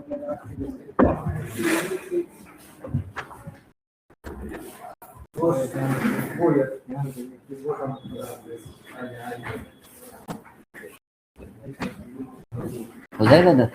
हो जाएगा ना?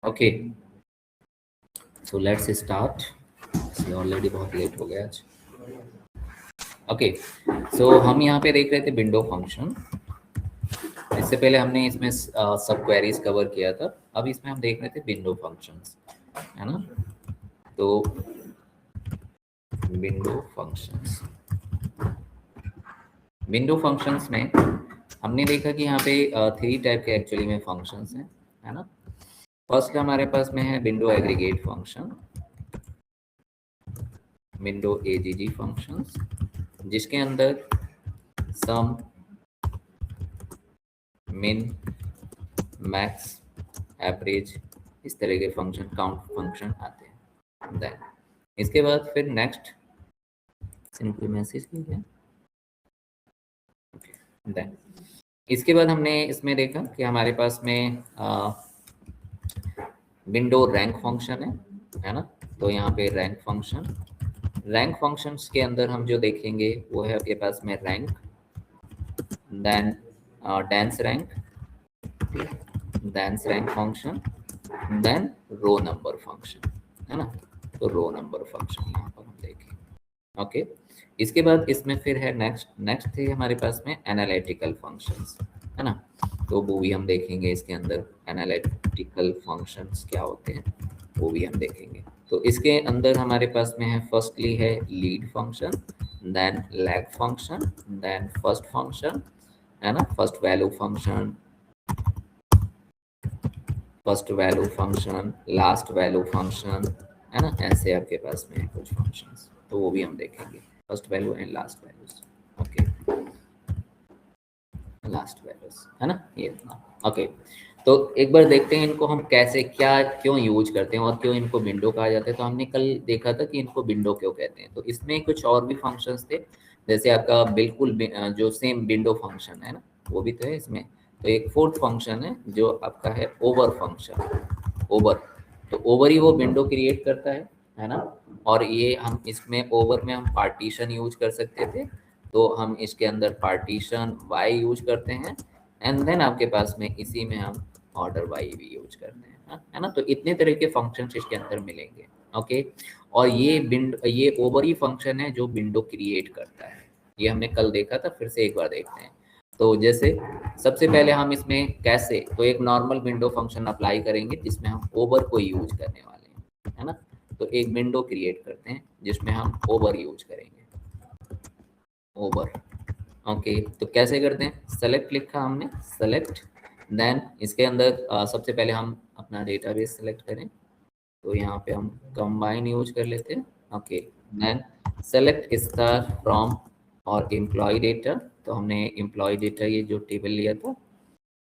Okay, so let's start. Already बहुत लेट हो गया आज। ओके, सो हम यहाँ पे देख रहे थे विंडो फंक्शन। इससे पहले हमने इसमें सब क्वेरीज कवर किया था। अब इसमें हम देख रहे थे विंडो फंक्शंस, है ना? तो विंडो फंक्शंस में हमने देखा कि यहाँ पे 3 टाइप के एक्चुअली में फंक्शंस हैं, है ना? फर्स्ट हमारे पास में है window aggregate function, window AGG functions, जिसके अंदर सम, मिन, मैक्स, एवरेज, इस तरह के फंक्शन, काउंट फंक्शन आते हैं। देन इसके बाद फिर नेक्स्ट सिंपल मैसेज है। देन इसके बाद हमने इसमें देखा कि हमारे पास में विंडो रैंक फंक्शन है ना? तो यहाँ पे रैंक फंक्शंस के अंदर हम जो देखेंगे वो है आपके पास में rank, then dense rank function, then row number function, है ना? तो रो नंबर फंक्शन यहाँ पर हम देखेंगे। ओके, इसके बाद इसमें फिर है नेक्स्ट थे हमारे पास में एनालिटिकल फंक्शंस, है ना? तो वो भी हम देखेंगे। इसके अंदर एनालिटिकल फंक्शंस क्या होते हैं वो भी हम देखेंगे। तो इसके अंदर हमारे पास में है, फर्स्टली है lead function, then lag function, then first function, है ना? First value function, last value function, है ना? ऐसे आपके पास में है कुछ फंक्शंस, तो वो भी हम देखेंगे। First value and last values, okay, last values, है ना? ये ओके। तो एक बार देखते हैं इनको हम कैसे, क्या, क्यों यूज करते हैं और क्यों इनको विंडो कहा जाता है। तो हमने कल देखा था कि इनको विंडो क्यों कहते हैं। तो इसमें कुछ और भी फंक्शंस थे, जैसे आपका बिल्कुल जो सेम विंडो फंक्शन है ना, वो भी तो है इसमें। तो एक फोर्थ फंक्शन है जो आपका है ओवर फंक्शन, ओवर। तो ओवर ही वो विंडो क्रिएट करता है ना? और ये हम इसमें ओवर में हम पार्टीशन यूज कर सकते थे, तो हम इसके अंदर पार्टीशन वाई यूज करते हैं, एंड देन आपके पास में इसी में हम ऑर्डर वाई भी यूज करते हैं, है ना? तो इतने तरह के फंक्शंस इसके अंदर मिलेंगे। ओके, और ये ओवर ही फंक्शन है जो विंडो क्रिएट करता है। ये हमने कल देखा था, फिर से एक बार देखते हैं। तो जैसे सबसे पहले हम इसमें कैसे, तो एक नॉर्मल विंडो फंक्शन अप्लाई करेंगे जिसमें हम ओवर को यूज करने वाले हैं, है ना? तो एक विंडो क्रिएट करते हैं जिसमें हम ओवर यूज करेंगे, ओवर। ओके, तो कैसे करते हैं? सेलेक्ट लिखा हमने, सेलेक्ट, देन इसके अंदर सबसे पहले हम अपना डेटाबेस सेलेक्ट करें, तो यहाँ पे हम कंबाइन यूज कर लेते हैं। Okay, then select star from और एम्प्लॉय डेटा, तो हमने एम्प्लॉय डेटा ये जो टेबल लिया था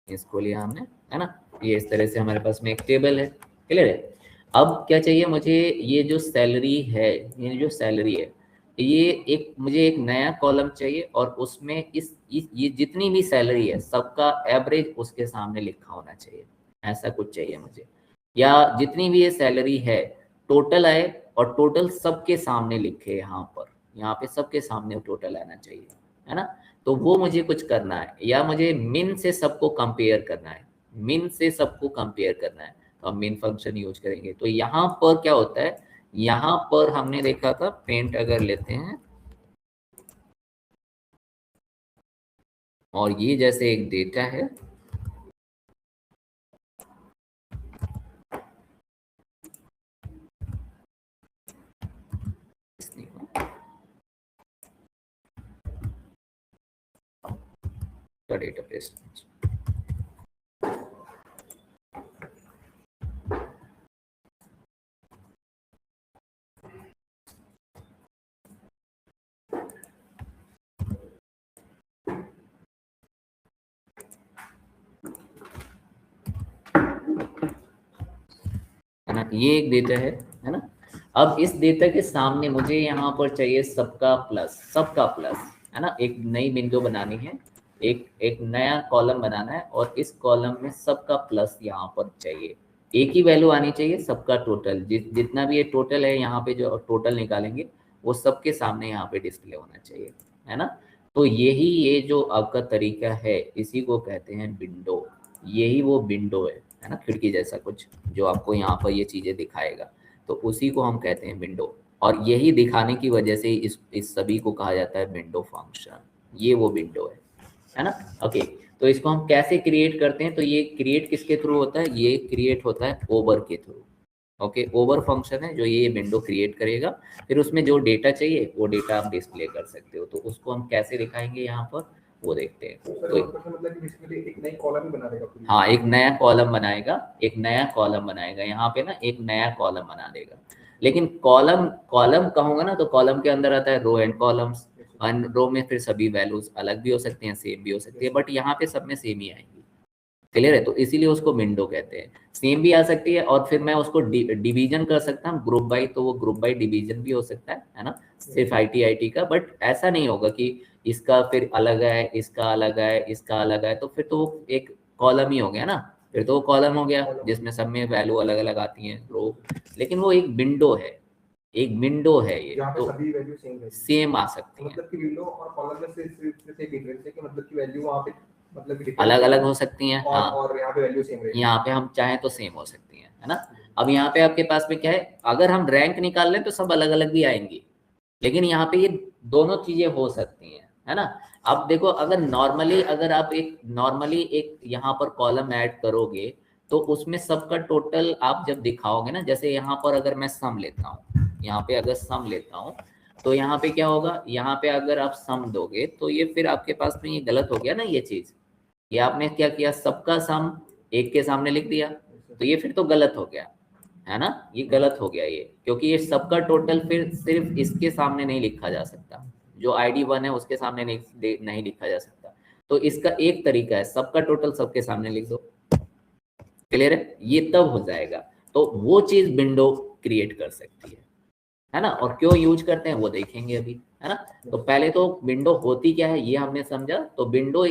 इसको लिया हमने, है ना? ये इस तरह से हमारे पास में एक टेबल है, क्लियर है? अब क्या चाहिए मुझे, ये जो सैलरी है, ये जो सैलरी है, ये एक मुझे एक नया कॉलम चाहिए और उसमें ये जितनी भी सैलरी है सबका एवरेज उसके सामने लिखा होना चाहिए, ऐसा कुछ चाहिए मुझे। या जितनी भी ये सैलरी है टोटल आए और टोटल सबके सामने लिखे, यहाँ पे सबके सामने टोटल आना चाहिए, है ना? तो वो मुझे कुछ करना है, या मुझे मिन से सबको कंपेयर करना है, मिन से सबको कंपेयर करना है, तो हम मिन फंक्शन यूज करेंगे। तो यहाँ पर क्या होता है, यहाँ पर हमने देखा था पेंट अगर लेते हैं और ये जैसे एक डेटा है, डेटाबेस है ना, ये एक डेटा है ना। अब इस डेटा के सामने मुझे यहाँ पर चाहिए सबका प्लस है ना, एक नई विंडो बनानी है, एक नया कॉलम बनाना है और इस कॉलम में सबका प्लस यहाँ पर चाहिए, एक ही वैल्यू आनी चाहिए सबका टोटल, जितना भी ये टोटल है यहाँ पे जो टोटल निकालेंगे वो सबके सामने यहाँ पे डिस्प्ले होना चाहिए, है ना। तो यही ये जो आपका तरीका है इसी को कहते हैं विंडो, यही वो विंडो है ना, खिड़की जैसा कुछ जो आपको यहाँ पर ये चीजें दिखाएगा, तो उसी को हम कहते हैं विंडो। और यही दिखाने की वजह से इस सभी को कहा जाता है विंडो फंक्शन, ये वो विंडो है ना। ओके, तो इसको हम कैसे क्रिएट करते हैं, तो ये क्रिएट किसके थ्रू होता है, ये क्रिएट होता है ओवर के थ्रू। ओके, ओवर फंक्शन है जो ये विंडो क्रिएट करेगा, फिर उसमें जो डेटा चाहिए वो डेटा आप डिस्प्ले कर सकते हो, तो उसको हम कैसे दिखाएंगे यहाँ पर वो देखते हैं। तो मतलब बेसिकली एक नई कॉलम बना देगा, हाँ एक नया कॉलम बनाएगा, एक नया कॉलम बनाएगा यहाँ पे ना, एक नया कॉलम बना देगा। लेकिन कॉलम कॉलम कहूंगा ना तो कॉलम के अंदर आता है रो एंड कॉलम्स, और रो में फिर सभी वैल्यूज अलग भी हो सकती हैं, सेम भी हो सकती है, बट यहाँ पे सब में सेम ही आएंगी। क्लियर है, तो इसीलिए उसको विंडो कहते हैं। सेम भी आ सकती है और फिर मैं उसको डिवीजन कर सकता हूँ ग्रुप बाई, तो वो ग्रुप बाई डिवीजन भी हो सकता है ना, सिर्फ आई टी का, बट ऐसा नहीं होगा कि इसका फिर अलग है, इसका अलग है, इसका अलग है, तो फिर तो वो एक कॉलम ही हो गया ना, फिर तो वो कॉलम हो गया जिसमें सब में वैल्यू अलग अलग आती हैं रो। लेकिन वो एक विंडो है, एक विंडो है ये, तो सभी वैल्यू सेम आ सकती है, मतलब कि विंडो और कॉलम में सिर्फ एक डिफरेंस है कि मतलब की वैल्यू वहाँ पे मतलब अलग अलग हो सकती हैं। हाँ, और यहाँ पे वैल्यू सेम रहेगी, यहाँ पे हम चाहें तो सेम हो सकती है ना। अब यहाँ पे आपके पास में क्या है, अगर हम रैंक निकाल लें तो सब अलग अलग भी आएंगी, लेकिन यहाँ पे ये दोनों चीजें हो सकती हैं, है ना। अब देखो, अगर नॉर्मली अगर आप एक यहाँ पर कॉलम ऐड करोगे तो उसमें सबका टोटल आप जब दिखाओगे ना, जैसे यहाँ पर अगर मैं सम लेता हूँ, यहाँ पे अगर सम लेता हूँ तो यहाँ पे क्या होगा, यहाँ पे अगर आप सम दोगे तो ये फिर आपके पास में ये गलत हो गया ना, ये चीज, ये आपने क्या किया, सबका सम एक के सामने लिख दिया, तो ये फिर तो गलत हो गया, है ना, ये गलत हो गया ये, क्योंकि ये सबका टोटल फिर सिर्फ इसके सामने नहीं लिखा जा सकता, जो ID 1 है उसके सामने नहीं लिखा जा सकता। तो इसका एक तरीका है, सबका टोटल सबके सामने लिख दो। क्लियर है, ये तब हो जाएगा, तो वो चीज विंडो क्रिएट कर सकती है ना। और क्यों यूज करते हैं वो देखेंगे अभी, है ना। तो पहले तो विंडो होती क्या है ये हमने समझा, तो window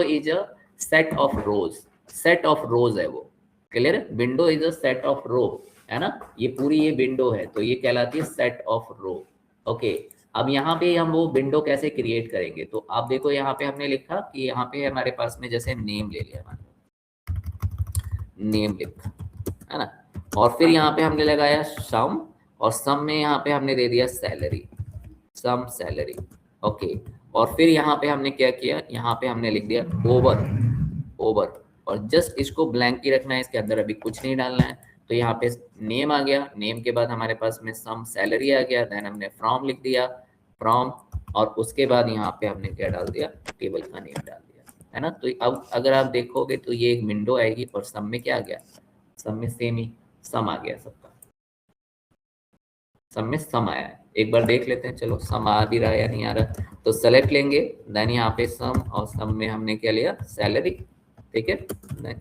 is a set of rows है वो। क्लियर है, window is a set of row, है ना, ये पूरी ये विंडो है तो ये कहलाती है सेट ऑफ रो। ओके, अब यहाँ पे हम वो विंडो कैसे क्रिएट करेंगे, तो आप देखो यहाँ पे हमने लिखा कि यहाँ पे हमारे पास में जैसे नेम ले लिया, हमारे नेम लिखा, है ना, और फिर यहाँ पे हमने लगाया सम, और सम में यहाँ पे हमने दे दिया सैलरी, सम सैलरी। ओके, और फिर यहाँ पे हमने क्या किया, यहाँ पे हमने लिख दिया ओवर, और जस्ट इसको ब्लैंक ही रखना है, इसके अंदर अभी कुछ नहीं डालना है। तो यहाँ पे नेम आ गया, नेम के बाद हमारे पास में सम सैलरी आ गया, देन हमने फ्रॉम लिख दिया, फ्रॉम, और उसके बाद यहाँ पे हमने क्या डाल दिया, टेबल का नेम डाल दिया, है ना। तो अब अगर आप देखोगे तो ये एक विंडो आएगी, और सम में क्या आ गया, सम में सेम ही सम आ गया, सबका सम में सम आया है। एक बार देख लेते हैं, चलो सम आ भी रहा है या नहीं आ रहा, तो सेलेक्ट लेंगे, देन यहाँ पे सम, और सम में हमने क्या लिया, सैलरी, ठीक है, देन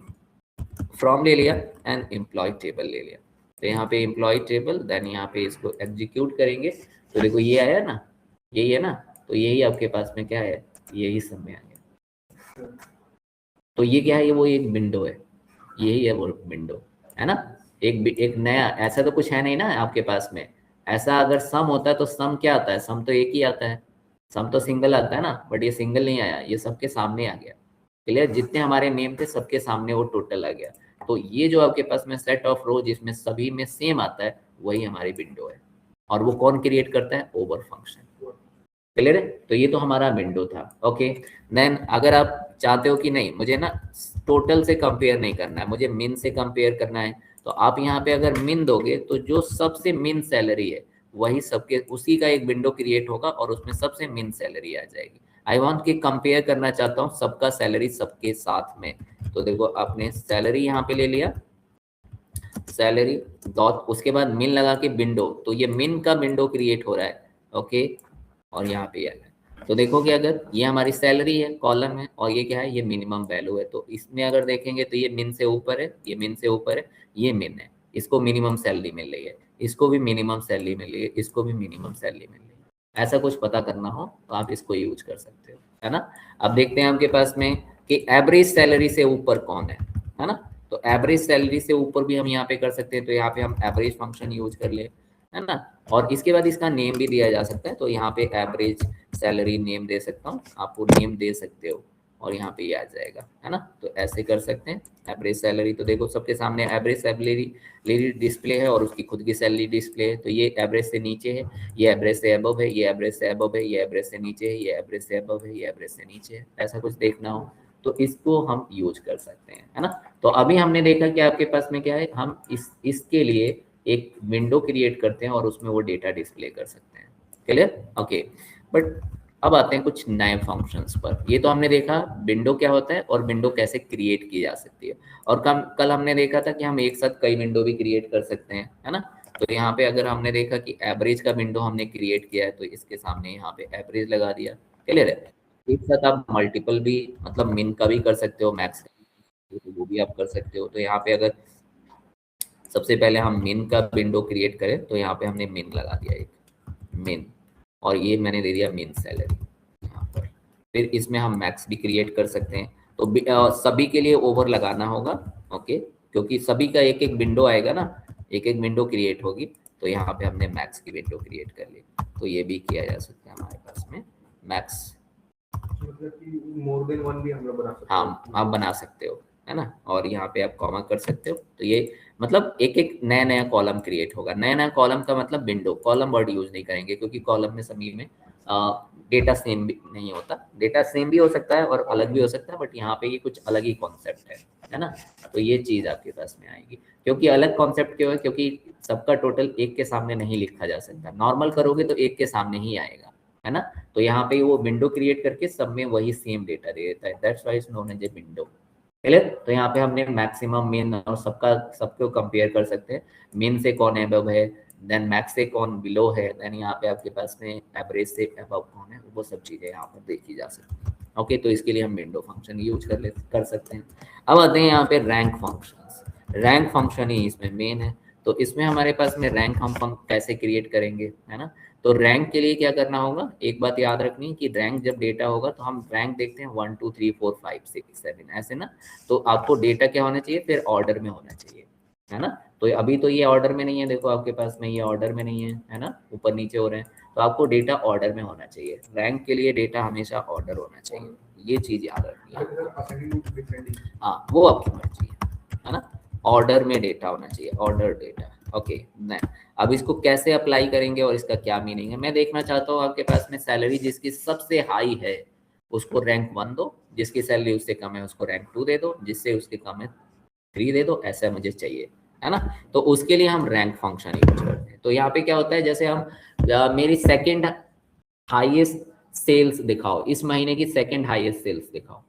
फ्रॉम ले लिया, एंड एम्प्लॉय टेबल ले लिया। तो यहाँ पे एम्प्लॉय टेबल, देन यहाँ पे इसको एग्जीक्यूट करेंगे, तो देखो ये आया ना, यही है ना, तो यही आपके पास में क्या है, यही सब में आ गया। तो ये क्या है, ये वो एक विंडो है, यही है वो विंडो, है ना। एक नया, ऐसा तो कुछ है नहीं ना आपके पास में, ऐसा अगर सम होता है तो सम क्या आता है, सम तो एक ही आता है, सम तो सिंगल आता है ना, बट ये सिंगल नहीं आया, ये सबके सामने आ गया, क्लियर, जितने हमारे नेम थे सबके सामने वो टोटल आ गया। तो ये जो आपके पास में सेट ऑफ रो जिसमें सभी में सेम आता है वही हमारी विंडो है, और वो कौन क्रिएट करता है, ओवर फंक्शन। क्लियर है, तो ये तो हमारा विंडो था। ओके, देन अगर आप चाहते हो कि नहीं मुझे ना टोटल से कंपेयर नहीं करना है, मुझे मिन से कंपेयर करना है, तो आप यहाँ पे अगर मिन दोगे तो जो सबसे मिन सैलरी है वही सबके उसी का एक विंडो क्रिएट होगा और उसमें सबसे मिन सैलरी आ जाएगी। आई वांट कि कंपेयर करना चाहता हूँ सबका सैलरी सबके साथ में। तो देखो आपने सैलरी यहाँ पे ले लिया, सैलरी डॉट, उसके बाद मिन लगा के विंडो, तो ये मिन का विंडो क्रिएट हो रहा है। ओके, और यहाँ पे है, तो देखोगे अगर ये हमारी सैलरी है कॉलम है, और ये क्या है, ये मिनिमम वैल्यू है। तो इसमें अगर देखेंगे तो ये मिन से ऊपर है, ये मिन से ऊपर है, ये मिन है, इसको मिनिमम सैलरी मिल रही है, इसको भी मिनिमम सैलरी मिल रही है, इसको भी मिनिमम सैलरी मिल रही है। ऐसा कुछ पता करना हो तो आप इसको यूज कर सकते हो, है ना। अब देखते हैं आपके पास में कि एवरेज सैलरी से ऊपर कौन है ना। तो एवरेज सैलरी से ऊपर भी हम यहाँ पे कर सकते हैं, तो यहाँ पे हम एवरेज फंक्शन यूज कर ले, है ना। और इसके बाद इसका नेम भी दिया जा सकता है, तो यहाँ पे एवरेज सैलरी नेम दे सकता हूँ, आप वो नेम दे सकते हो और यहाँ पे ये आ जाएगा, है ना। तो ऐसे कर सकते हैं एवरेज सैलरी। तो देखो सबके सामने एवरेज सैलरी डिस्प्ले है और उसकी खुद की सैलरी डिस्प्ले है। तो ये एवरेज से नीचे है, ये एवरेज से अबव है, ये एवरेज से अबव है, ये एवरेज से नीचे है, ये एवरेज से अबव है, ये एवरेज से नीचे है। ऐसा कुछ देखना हो तो इसको हम यूज कर सकते हैं, है ना। तो अभी हमने देखा कि आपके पास में क्या है, हम इसके लिए एक विंडो क्रिएट करते हैं और उसमें वो डेटा डिस्प्ले कर सकते हैं। Clear, okay. बट अब आते हैं कुछ नए फंक्शंस पर। ये तो हमने देखा विंडो क्या होता है और विंडो कैसे क्रिएट की जा सकती है, और कल हमने देखा था कि हम एक साथ कई विंडो भी क्रिएट कर सकते हैं, है ना। तो यहाँ पे अगर हमने देखा कि एवरेज का विंडो हमने क्रिएट किया है, तो इसके सामने यहाँ पे एवरेज लगा दिया। क्लियर है, एक साथ आप मल्टीपल भी, मतलब मिन का भी कर सकते हो, मैक्स का भी, तो वो भी आप कर सकते हो। तो यहाँ पे अगर सबसे पहले हम मिन का विंडो क्रिएट करें, तो यहाँ पे हमने मिन लगा दिया एक मिन, और ये मैंने दे दिया मिन सैलरी यहाँ पर। फिर इसमें हम मैक्स भी क्रिएट कर सकते हैं, तो सभी के लिए ओवर लगाना होगा। ओके, क्योंकि सभी का एक एक विंडो आएगा ना, एक एक विंडो क्रिएट होगी। तो यहाँ पे हमने मैक्स की विंडो क्रिएट कर ली, तो ये भी किया जा सकता है हमारे पास में मैक्स। मतलब कि मोर देन वन भी हम लोग बना सकते हैं। हाँ, आप बना सकते हो, है ना। और यहाँ पे आप कॉमा कर सकते हो, तो ये मतलब एक एक नया नया कॉलम क्रिएट होगा। नया नया कॉलम का मतलब विंडो, कॉलम वर्ड यूज नहीं करेंगे क्योंकि कॉलम में सभी में डेटा सेम भी नहीं होता, डेटा सेम भी हो सकता है और अलग भी हो सकता है, बट यहाँ पे ये कुछ अलग ही कॉन्सेप्ट है ना। तो ये चीज आपके पास में आएगी, क्योंकि अलग कॉन्सेप्ट क्यों है, क्योंकि सबका टोटल एक के सामने नहीं लिखा जा सकता। नॉर्मल करोगे तो एक के सामने ही आएगा, है ना। तो यहाँ पे वो विंडो क्रिएट करके सब में वही सेम डेटा दे देता है, that's why it's known as a window. Clear, तो यहाँ पे हमने मैक्सिमम मिन और सबको कंपेयर कर सकते हैं, मिन से कौन अबव है, देन मैक्स से कौन बिलो है, देन यहाँ पे आपके पास में एवरेज से अबव कौन है, वो सब चीजें यहाँ पर देखी जा सकती है। ओके, तो इसके लिए हम विंडो फंक्शन यूज कर सकते हैं। अब आते हैं यहाँ पे रैंक फंक्शन। रैंक फंक्शन ही इसमें मेन है। तो इसमें हमारे पास में रैंक हम कैसे क्रिएट करेंगे, है ना। तो रैंक के लिए क्या करना होगा, एक बात याद रखनी कि रैंक जब डेटा होगा तो हम रैंक देखते हैं 1 2 3 4 5 6 7 ऐसे ना। तो आपको डेटा क्या होना चाहिए, फिर ऑर्डर में होना चाहिए, है ना। तो अभी तो ये ऑर्डर में नहीं है, देखो आपके पास में ये ऑर्डर में नहीं है ना, ऊपर नीचे हो रहे हैं। तो आपको डेटा ऑर्डर में होना चाहिए, रैंक के लिए डेटा हमेशा ऑर्डर होना चाहिए, ये चीज याद रखनी है। हाँ, वो आपकी मर्जी है ना। ऑर्डर में डेटा होना चाहिए, ऑर्डर डेटा। ओके, अब इसको कैसे अप्लाई करेंगे और इसका क्या मीनिंग है, मैं देखना चाहता हूँ। आपके पास में सैलरी जिसकी सबसे हाई है उसको रैंक 1 दो, जिसकी सैलरी उससे कम है उसको रैंक 2 दे दो, जिससे उसके कम है 3 दे दो, ऐसा मुझे चाहिए, है ना। तो उसके लिए हम रैंक फंक्शन यूज करते हैं। तो यहाँ पे क्या होता है, जैसे हम मेरी सेकेंड हाईएस्ट सेल्स दिखाओ, इस महीने की सेकेंड हाईएस्ट सेल्स दिखाओ,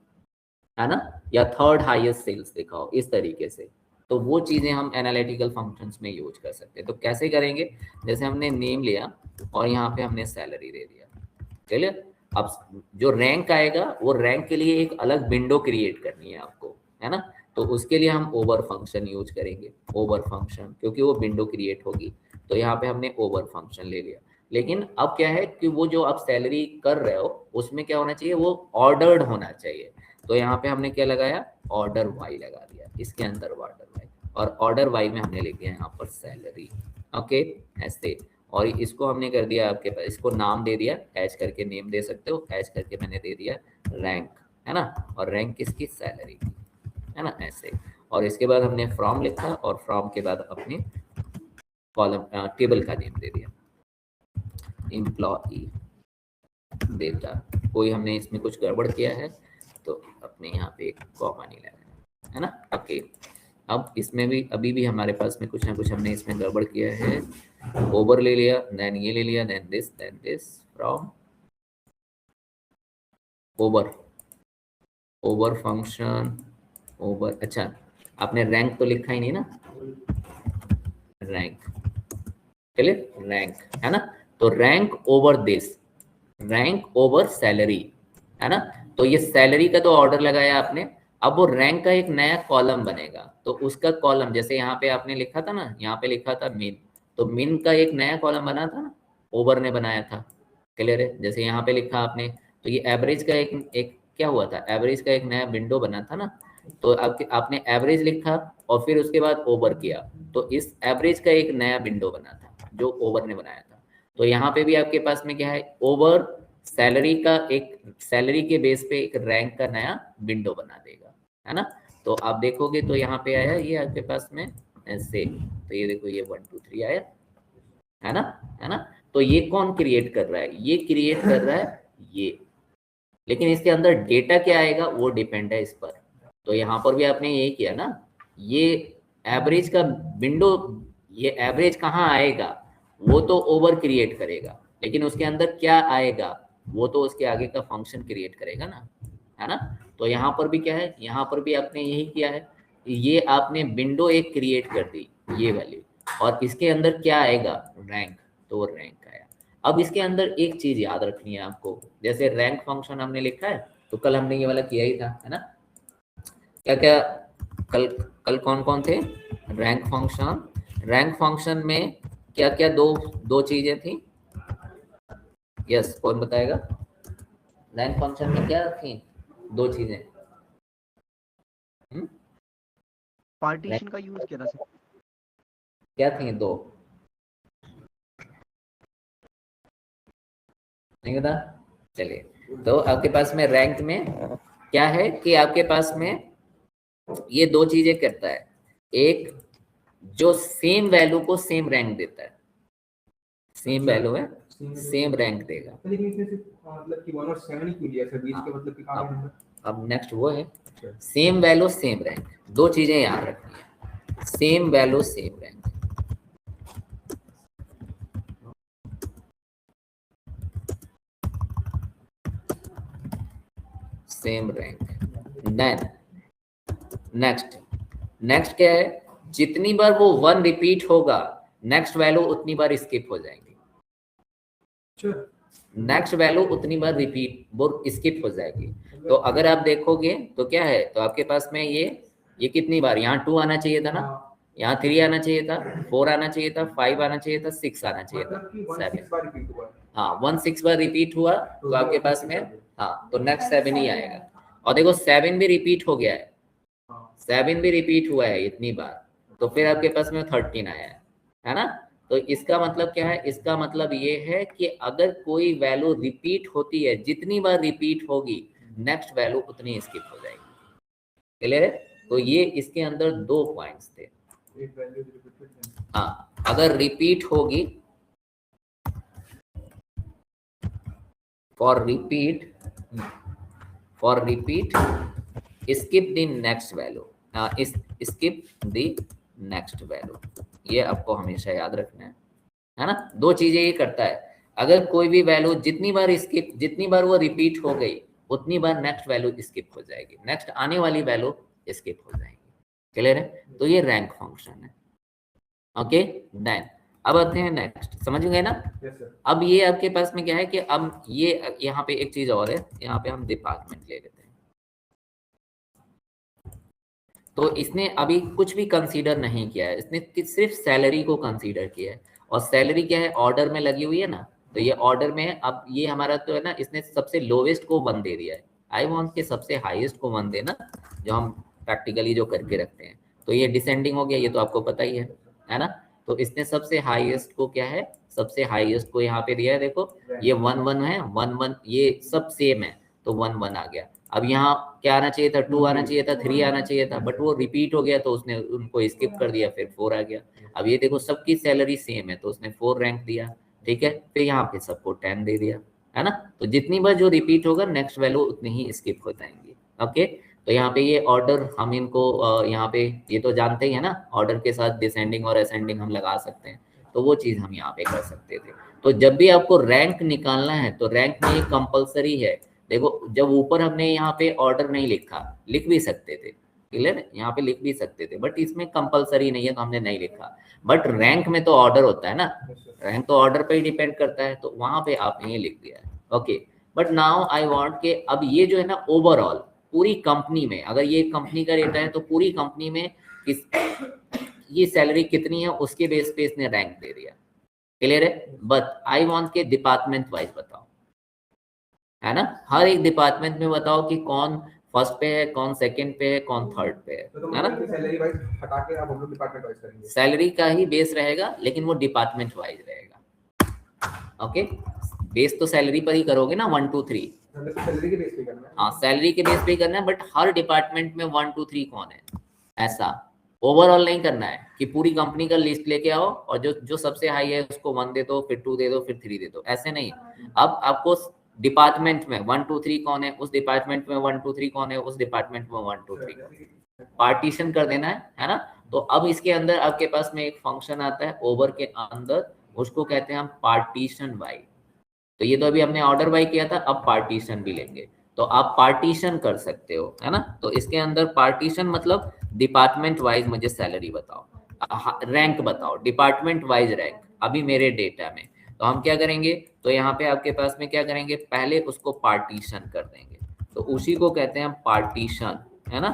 है ना, या थर्ड हाईएस्ट सेल्स दिखाओ, इस तरीके से। तो वो चीजें हम एनालिटिकल फंक्शंस में यूज कर सकते हैं। तो कैसे करेंगे, जैसे हमने नेम लिया और यहाँ पे हमने सैलरी दे दिया। चलिए, अब जो रैंक आएगा वो रैंक के लिए एक अलग विंडो क्रिएट करनी है आपको, है ना। तो उसके लिए हम ओवर फंक्शन यूज करेंगे, ओवर फंक्शन, क्योंकि वो विंडो क्रिएट होगी। तो यहाँ पे हमने ओवर फंक्शन ले लिया। लेकिन अब क्या है कि वो जो आप सैलरी कर रहे हो उसमें क्या होना चाहिए, वो ऑर्डर्ड होना चाहिए। तो यहाँ पे हमने क्या लगाया, ऑर्डर वाई लगा दिया, इसके अंदर ऑर्डर वाई, और ऑर्डर वाई में हमने लिख दिया यहाँ पर सैलरी। ओके, ऐसे। और इसको हमने कर दिया आपके पास, इसको नाम दे दिया, एच करके नेम दे सकते हो, एच करके मैंने दे दिया रैंक। है ना, और रैंक किसकी, सैलरी की, है ना, ऐसे। और इसके बाद हमने फ्रॉम लिखा और फ्रॉम के बाद अपने कॉलम टेबल का नेम दे दिया, एम्प्लॉई डेटा। कोई हमने इसमें कुछ गड़बड़ किया है तो अपने यहाँ पे एक कॉमा नहीं लगाया, है ना। ओके, अब इसमें भी अभी भी हमारे पास में कुछ ना कुछ हमने इसमें गड़बड़ किया है। ओवर ले लिया, देन ये ले लिया, then this from over function over. अच्छा, आपने रैंक तो लिखा ही नहीं ना, रैंक, चलिए रैंक, है ना। तो rank over this, rank over salary, है ना। तो ये सैलरी का तो ऑर्डर लगाया आपने, अब वो रैंक का एक नया कॉलम बनेगा, तो उसका कॉलम जैसे यहाँ पे आपने लिखा था ना, यहाँ पे लिखा था मिन, तो मिन का एक नया कॉलम बना था ना, ओवर ने बनाया था, क्लियर है। जैसे यहाँ पे लिखा आपने, तो ये एवरेज का एक क्या हुआ था, एवरेज का एक नया विंडो बना था ना, तो आपने एवरेज लिखा और फिर उसके बाद ओवर किया, तो इस एवरेज का एक नया विंडो बना था जो ओवर ने बनाया था। तो यहाँ पे भी आपके पास में क्या है, ओवर सैलरी का एक, सैलरी के बेस पे एक रैंक का नया विंडो बना देगा, है ना। तो आप देखोगे तो यहाँ पे आया ये आपके पास में ऐसे, तो ये देखो ये 1 2 3 आया, है ना, है ना। तो ये कौन क्रिएट कर रहा है, ये क्रिएट कर रहा है ये, लेकिन इसके अंदर डेटा क्या आएगा वो डिपेंड है इस पर। तो यहाँ पर भी आपने यही किया ना, ये एवरेज का विंडो, ये एवरेज कहाँ आएगा वो तो ओवर क्रिएट करेगा, लेकिन उसके अंदर क्या आएगा वो तो उसके आगे का फंक्शन क्रिएट करेगा ना, है ना। तो यहाँ पर भी क्या है, यहाँ पर भी आपने यही किया है, ये आपने विंडो एक क्रिएट कर दी ये वाली, और इसके अंदर क्या आएगा, रैंक, तो वो रैंक आया। अब इसके अंदर एक चीज याद रखनी है आपको, जैसे रैंक फंक्शन हमने लिखा है, तो कल हमने ये वाला किया ही था, है ना। क्या क्या कल कल कौन कौन थे, रैंक फंक्शन, रैंक फंक्शन में क्या क्या दो दो चीजें थी, यस कौन बताएगा, रैंक फंक्शन में क्या थी दो चीजें, पार्टीशन का यूज किया था सर। क्या थी दो, नहीं पता, चलिए। तो आपके पास में रैंक में क्या है कि आपके पास में ये दो चीजें करता है, एक जो सेम वैल्यू को सेम रैंक देता है, सेम वैल्यू है सेम रैंक देगा। लेकिन इसमें सिर्फ मतलब कि 1 और 7 ही क्यों लिया सर, बीच के मतलब कि कहां है नंबर। अब नेक्स्ट वो है सेम वैल्यू सेम रैंक, दो चीजें याद रखनी है, same value same rank, same rank. Then next क्या है, जितनी बार वो 1 रिपीट होगा नेक्स्ट वैल्यू उतनी बार स्किप हो जाएंगी, नेक्स्ट वैल्यू उतनी बार रिपीट वो स्किप हो जाएगी। तो अगर आप देखोगे तो क्या है, तो आपके पास में ये कितनी बार, यहाँ 2 आना चाहिए था ना, यहाँ 3 आना चाहिए था, 4 आना चाहिए था, 5 आना चाहिए था, 6 आना चाहिए था, 7, हाँ 1 6 बार रिपीट हुआ तो आपके पास में, हाँ तो नेक्स्ट 7 ही आएगा। और देखो 7 भी रिपीट हो गया है, 7 भी रिपीट हुआ है इतनी बार, तो फिर आपके पास में 13 आया है ना। तो इसका मतलब क्या है, इसका मतलब ये है कि अगर कोई वैल्यू रिपीट होती है, जितनी बार रिपीट होगी नेक्स्ट वैल्यू उतनी स्किप हो जाएगी, क्लियर है। तो ये इसके अंदर 2 पॉइंट्स थे, हाँ अगर रिपीट होगी, for repeat skip the next value, skip the next value, ये आपको हमेशा याद रखना है ना। दो चीजें ये करता है, अगर कोई भी वैल्यू जितनी बार वो रिपीट हो गई उतनी बार नेक्स्ट वैल्यू स्किप हो जाएगी, नेक्स्ट आने वाली वैल्यू स्किप हो जाएगी, क्लियर है। तो ये रैंक फंक्शन है, ओके। देन अब आते हैं नेक्स्ट, समझ गए ना। अब ये आपके पास में क्या है कि अब ये यहाँ पे एक चीज और है, यहाँ पे हम डिपार्टमेंट ले लेते हैं। तो इसने अभी कुछ भी कंसीडर नहीं किया है, इसने सिर्फ सैलरी को कंसीडर किया है, और सैलरी क्या है, ऑर्डर में लगी हुई है ना, तो ये ऑर्डर में अब ये हमारा तो है ना, इसने सबसे लोवेस्ट को 1 दे दिया है, आई वांट के सबसे हाईएस्ट को 1 देना, जो हम प्रैक्टिकली जो करके रखते हैं। तो ये डिसेंडिंग हो गया, ये तो आपको पता ही है ना। तो इसने सबसे हाईएस्ट को क्या है, सबसे हाईएस्ट को यहाँ पे दिया है, देखो ये 1 1 है, 1 1 ये सब सेम है, तो 1 1 आ गया। अब यहाँ क्या आना चाहिए था, 2 आना चाहिए था, 3 आना चाहिए था, बट वो रिपीट हो गया तो उसने उनको स्किप कर दिया, फिर 4 आ गया। अब ये देखो सबकी सैलरी सेम है तो उसने 4 रैंक दिया, ठीक है। फिर यहाँ पे सबको 10 दे दिया, है ना। तो जितनी बार जो रिपीट होगा नेक्स्ट वैल्यू उतनी ही स्किप हो जाएंगी। ओके, तो यहाँ पे ये ऑर्डर हम इनको यहाँ पे ये तो जानते ही है ना, ऑर्डर के साथ डिसेंडिंग और असेंडिंग हम लगा सकते हैं, तो वो चीज हम यहाँ पे कर सकते थे। तो जब भी आपको रैंक निकालना है तो रैंक में ये कंपलसरी है। देखो जब ऊपर हमने यहाँ पे ऑर्डर नहीं लिखा, लिख भी सकते थे, क्लियर, यहाँ पे लिख भी सकते थे, बट इसमें कंपलसरी नहीं है तो हमने नहीं लिखा। बट रैंक में तो ऑर्डर होता है ना, रैंक तो ऑर्डर पे ही डिपेंड करता है, तो वहां पे आपने ये लिख दिया है। Okay, but now I want के अब ये जो है ना ओवरऑल पूरी कंपनी में, अगर ये कंपनी का डेटा है तो पूरी कंपनी में किस ये सैलरी कितनी है उसके बेस पे इसने रैंक दे दिया, क्लियर है। बट आई वांट के डिपार्टमेंट वाइज बताओ, है ना, हर एक डिपार्टमेंट में बताओ कि कौन फर्स्ट पे है, कौन सेकंड पे है, कौन थर्ड पे है ना। सैलरी वाइज हटा के अब हम लोग डिपार्टमेंट वाइज करेंगे। सैलरी का ही बेस रहेगा लेकिन वो डिपार्टमेंट वाइज रहेगा। ओके, बेस तो सैलरी पर ही करोगे ना, 1 2 3, सैलरी के बेस पे करना है। हाँ सैलरी के बेस पे करना है, बट हर डिपार्टमेंट में 1 2 3 कौन है, ऐसा ओवरऑल नहीं करना है कि पूरी कंपनी का लिस्ट लेके आओ और जो सबसे हाई है उसको 1 दे दो, फिर 2 दे दो, फिर 3 दे दो, ऐसे नहीं। अब आपको डिपार्टमेंट में 1 2 3 कौन है, उस डिपार्टमेंट में 1 2 3 कौन है, उस डिपार्टमेंट में 1 2 3 पार्टीशन कर देना है ना। तो अब इसके अंदर आपके पास में एक फंक्शन आता है ओवर के अंदर, उसको कहते हैं हम पार्टीशन बाय। तो ये तो अभी हमने ऑर्डर बाय किया था, अब पार्टीशन भी लेंगे, तो आप पार्टीशन कर सकते हो, है ना। तो इसके अंदर पार्टीशन मतलब डिपार्टमेंट वाइज मुझे सैलरी बताओ, रैंक बताओ, डिपार्टमेंट वाइज रैंक अभी मेरे डेटा में। तो हम क्या करेंगे, तो यहाँ पे आपके पास में क्या करेंगे, पहले उसको पार्टीशन कर देंगे, तो उसी को कहते हैं पार्टीशन, है ना,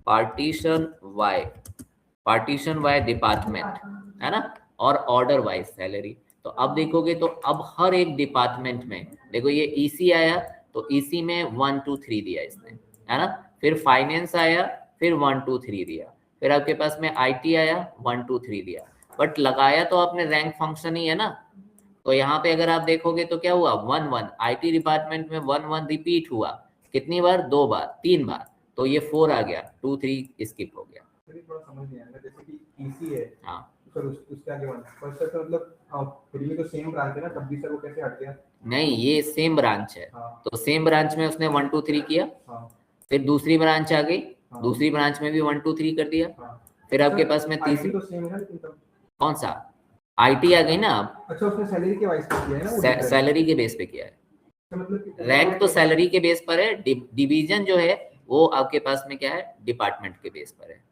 पार्टीशन वाई डिपार्टमेंट, है ना, और ऑर्डर वाइज सैलरी। तो अब देखोगे तो अब हर एक डिपार्टमेंट में देखो, ये ईसी आया तो ईसी में 1 2 3 दिया इसने, है ना। फिर फाइनेंस आया, फिर 1 2 3 दिया, फिर आपके पास में आईटी आया 1 2 3 दिया, बट लगाया तो आपने रैंक फंक्शन ही है ना। तो यहाँ पे अगर आप देखोगे तो क्या हुआ, 1 1 आईटी डिपार्टमेंट में 1 1 रिपीट हुआ, कितनी बार, 2 बार, 3 बार, तो ये 4 आ गया, 2 3 स्किप हो गया। थोड़ा समझ नहीं आया, जैसे कि ईसी है, हाँ सर उसके आगे 1 फर्स्ट सर मतलब फिर भी तो सेम ब्रांच है ना, तब भी सर वो कैसे हट गया। नहीं, ये सेम ब्रांच है, हाँ। तो सेम ब्रांच में उसने 1 2 3 किया, हाँ। फिर दूसरी ब्रांच आ गई, हाँ। दूसरी ब्रांच में भी 1 2 3 कर दिया। हाँ। फिर आपके पास में तीसरी तो सेम है लेकिन तब कौन सा आईटी आ गई ना। अब अच्छा, उसने सैलरी के वाइज किया है ना, वो सैलरी के बेस पे किया है, मतलब रैंक तो सैलरी के बेस पर है, डिवीजन जो है वो आपके पास में क्या है, डिपार्टमेंट के बेस पर है।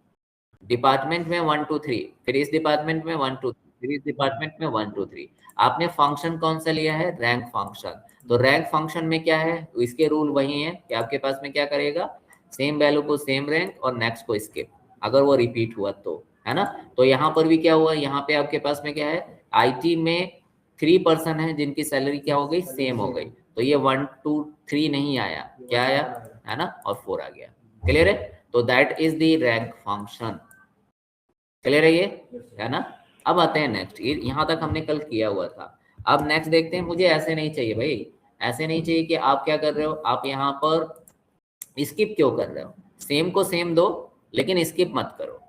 डिपार्टमेंट में 1 2 3, फिर इस डिपार्टमेंट में 1 2 3, फिर इस डिपार्टमेंट में 1 2 3। आपने फंक्शन कौन सा लिया है, रैंक फंक्शन। तो रैंक फंक्शन में क्या है, इसके रूल वही है कि आपके पास में क्या करेगा, सेम वैल्यू को सेम रैंक और नेक्स्ट को स्किप, अगर वो रिपीट हुआ तो, है ना। तो यहाँ पर भी क्या हुआ, यहाँ पे आपके पास में क्या है, आईटी में 3 पर्सन है जिनकी सैलरी क्या हो गई, सेम हो गई, तो ये 1 2 3 नहीं आया, क्या आया, है ना, और 4 आ गया, क्लियर है। तो that is the rank function, clear है ये, है ना। अब आते हैं नेक्स्ट, यहाँ तक हमने कल किया हुआ था। अब नेक्स्ट देखते हैं, मुझे ऐसे नहीं चाहिए भाई, ऐसे नहीं चाहिए कि आप क्या कर रहे हो, आप यहाँ पर स्किप क्यों कर रहे हो, सेम को सेम दो लेकिन स्किप मत करो,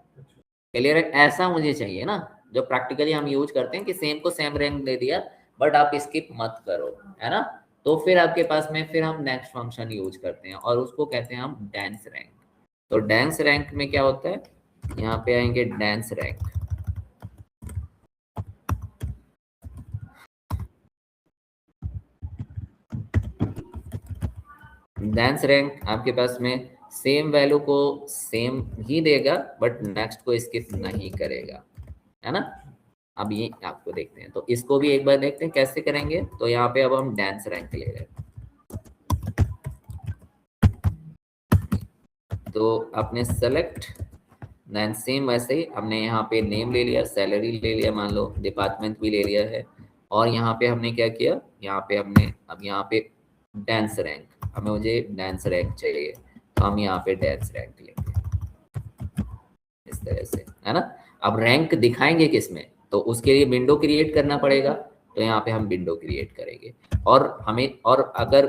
क्लियर है, ऐसा मुझे चाहिए ना, जो प्रैक्टिकली हम यूज करते हैं कि सेम को सेम रैंक दे दिया बट आप स्किप मत करो, है ना। तो फिर आपके पास में फिर हम नेक्स्ट फंक्शन यूज करते हैं और उसको कहते हैं हम डेंस रैंक। तो डेंस रैंक में क्या होता है, यहाँ पे आएंगे डेंस रैंक, डेंस रैंक आपके पास में सेम वैल्यू को सेम ही देगा बट नेक्स्ट को स्किप नहीं करेगा, है ना। अब ये आपको देखते हैं, तो इसको भी एक बार देखते हैं कैसे करेंगे। तो यहाँ पे अब हम डेंस रैंक ले रहे हैं, तो आपने सेलेक्ट देन सेम वैसे ही हमने यहाँ पे नेम ले लिया, सैलरी ले लिया, मान लो डिपार्टमेंट भी ले लिया है, और यहाँ पे हमने क्या किया, यहाँ पे हमने अब यहाँ पे डांस रैंक, हमें मुझे डांस रैंक चाहिए तो हम यहाँ पे डांस रैंक लेंगे इस तरह से, है ना। अब रैंक दिखाएंगे किसमें, तो उसके लिए विंडो क्रिएट करना पड़ेगा, तो यहाँ पे हम विंडो क्रिएट करेंगे। और हमें और अगर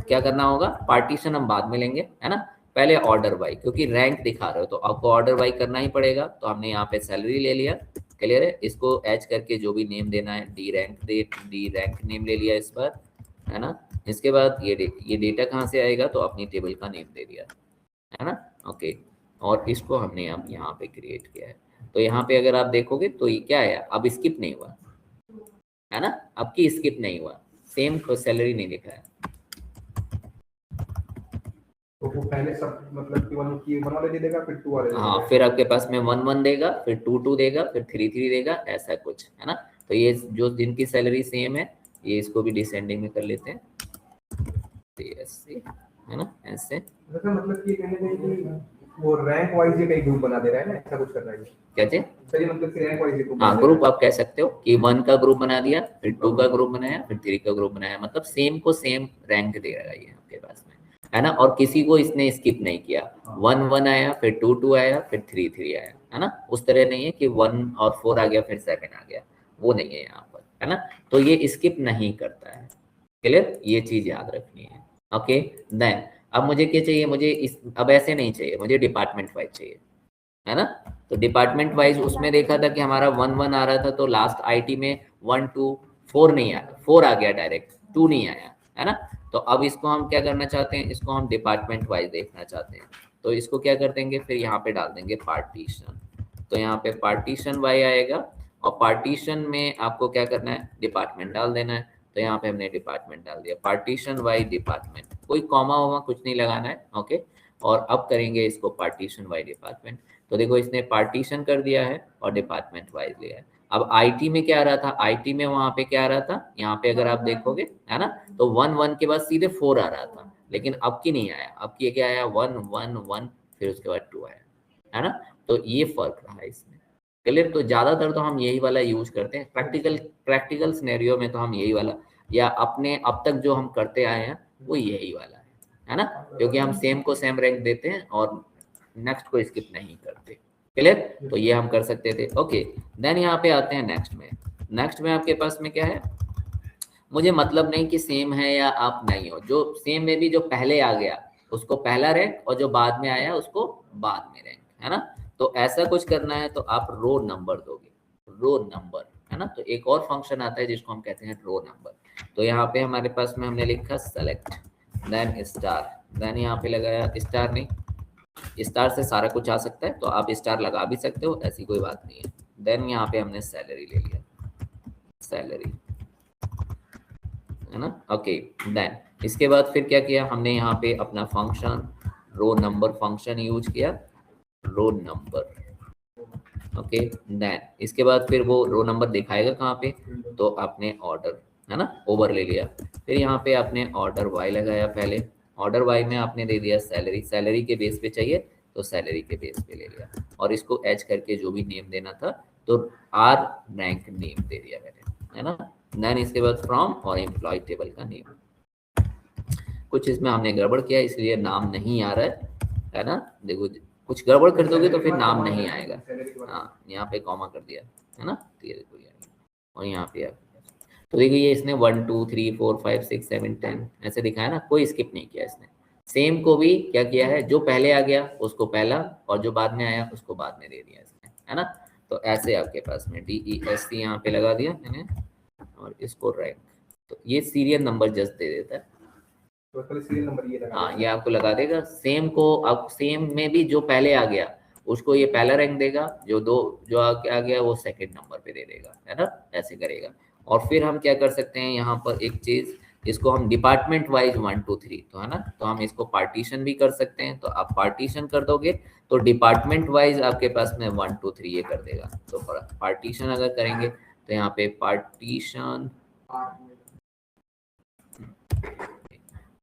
क्या करना होगा, पार्टीशन हम बाद में लेंगे, है ना, पहले ऑर्डर बाई, क्योंकि रैंक दिखा रहे हो तो आपको ऑर्डर बाई करना ही पड़ेगा। तो हमने यहाँ पे सैलरी ले लिया, क्लियर है। इसको एच करके जो भी नेम देना है, डी रैंक नेम ले लिया इस बार, है ना। इसके बाद ये डेटा कहाँ से आएगा, तो अपनी टेबल का नेम दे दिया, है ना, ओके। और इसको हमने अब यहाँ पे क्रिएट किया है। तो यहाँ पे अगर आप देखोगे तो ये क्या है, अब स्किप नहीं हुआ, है ना, अब की स्किप नहीं हुआ, सेम सैलरी नहीं लिखा है। तो वो पहले सब मतलब कि वन वाले दे देगा, फिर टू वाले दे हाँ, देगा। फिर आपके पास में 1 1 देगा, फिर 2 2 देगा, फिर 3 3 देगा, ऐसा कुछ, है ना। तो ये जो जिनकी सैलरी सेम है, ये इसको भी डिसेंडिंग में कर लेते हैं, ऐसे, है ना, ऐसे। मतलब कि कहने का कि वो रैंक वाइज ये कई ग्रुप बना दे रहा है ना, ऐसा कुछ कर रहा है क्या चीज? सर, ये मतलब कि रैंक वाइज ग्रुप। हाँ, ग्रुप आप कह सकते हो कि 1 का ग्रुप बना दिया, फिर 2 का ग्रुप बनाया, फिर 3 का ग्रुप बनाया, मतलब सेम को सेम रैंक दे रहा है ये आपके पास में, है ना। और किसी को इसने स्किप नहीं किया, 1 1 आया, फिर 2 2 आया, फिर 3 3 आया, है ना। उस तरह नहीं है कि 1 और 4 आ गया फिर 7 आ गया, वो नहीं है यहाँ पर, है ना। तो ये स्किप नहीं करता है, क्लियर, ये चीज याद रखनी है, ओके। देन अब मुझे क्या चाहिए, मुझे अब ऐसे नहीं चाहिए, मुझे डिपार्टमेंट वाइज चाहिए, है ना। तो डिपार्टमेंट वाइज उसमें देखा था कि हमारा 1 1 आ रहा था, तो लास्ट आईटी में 1 2 4 नहीं आया, 4 आ गया डायरेक्ट, 2 नहीं आया, है ना। तो अब इसको हम क्या करना चाहते हैं, इसको हम डिपार्टमेंट वाइज देखना चाहते हैं। तो इसको क्या कर देंगे, फिर यहाँ पे डाल देंगे पार्टीशन। तो यहाँ पे पार्टीशन वाई आएगा, और पार्टीशन में आपको क्या करना है, डिपार्टमेंट डाल देना है। तो यहाँ पे हमने डिपार्टमेंट डाल दिया, पार्टीशन वाई डिपार्टमेंट, कोई कॉमा वॉमा कुछ नहीं लगाना है, ओके। और अब करेंगे इसको पार्टीशन वाई डिपार्टमेंट। तो देखो इसने पार्टीशन कर दिया है और डिपार्टमेंट वाइज लिया है। अब आईटी में क्या आ रहा था, आईटी में वहां पे क्या आ रहा था, यहाँ पे अगर आप देखोगे, है ना, तो 1 1 के बाद सीधे 4 आ रहा था, लेकिन अब की नहीं आया, अब की क्या आया, 1 1 1, फिर उसके बाद 2 आया, है ना। तो ये फर्क रहा इसमें, क्लियर। तो ज्यादातर तो हम यही वाला यूज करते हैं, प्रैक्टिकल सिनेरियो में तो हम यही वाला, या अपने अब तक जो हम करते आए हैं वो यही वाला है ना, क्योंकि हम सेम को सेम रैंक देते हैं और नेक्स्ट को स्किप नहीं करते, क्लियर। तो ये हम कर सकते थे, ओके। देन यहाँ पे आते हैं नेक्स्ट में। नेक्स्ट में आपके पास में क्या है, मुझे मतलब नहीं कि सेम है या आप नहीं हो, जो सेम में भी जो पहले आ गया उसको पहला रैंक, और जो बाद में आया उसको बाद में रैंक, है ना। तो ऐसा कुछ करना है तो आप रो नंबर दोगे, रो नंबर, है ना। तो एक और फंक्शन आता है जिसको हम कहते हैं रो नंबर। तो यहाँ पे हमारे पास में हमने लिखा सेलेक्ट, देन स्टार, देन यहाँ पे लगाया स्टार, नहीं स्टार से सारा कुछ आ सकता है, तो आप स्टार लगा भी सकते हो, ऐसी कोई बात नहीं है। देन यहाँ पे हमने सैलरी ले लिया, सैलरी, है ना, ओके। देन इसके बाद फिर क्या किया हमने, यहाँ पे अपना function row number function use किया, रो नंबर, ओके। देन इसके बाद फिर वो रो नंबर दिखाएगा कहाँ पे, तो आपने ऑर्डर, है ना, ओवर ले लिया। फिर यहाँ पे आपने ऑर्डर वाई लगाया, पहले ऑर्डर वाई में आपने दे दिया सैलरी, सैलरी के बेस पे चाहिए तो सैलरी के बेस पे ले लिया, और इसको एच करके जो भी नेम देना था तो आर रैंक नेम दे दिया मैंने, है ना। देन इसके बाद फ्रॉम और एम्प्लॉय टेबल का नेम, कुछ इसमें हमने गड़बड़ किया इसलिए नाम नहीं आ रहा है ना। देखो कुछ गड़बड़ कर दोगे तो फिर नाम नहीं आएगा, हाँ यहाँ पे कॉमा कर दिया, है ना, तो ये देखो ये, और यहाँ पे तो देखिए ये इसने 1 2 3 4 5 6 7 10 ऐसे दिखाया ना, कोई स्किप नहीं किया इसने। सेम को भी क्या किया है, जो पहले आ गया उसको पहला, और जो बाद में आया उसको बाद में दे दिया इसने, है ना। तो ऐसे आपके पास में DESC यहाँ पे लगा दिया मैंने, और इसको रैंक, तो ये सीरियल नंबर जस्ट दे देता है, तो सीरियल नंबर ये लगा, हाँ ये आपको लगा देगा। सेम को अब सेम में भी जो पहले आ गया उसको ये पहला रैंक देगा, जो आगे आ गया वो सेकंड नंबर पे दे देगा, है ना, ऐसे करेगा। और फिर हम क्या कर सकते हैं यहाँ पर एक चीज, इसको हम डिपार्टमेंट वाइज 1 2 3, तो है ना, तो हम इसको पार्टीशन भी कर सकते हैं। तो आप पार्टीशन कर दोगे तो डिपार्टमेंट वाइज आपके पास में 1 2 3 ये कर देगा। तो पार्टीशन अगर करेंगे तो यहाँ पे पार्टीशन,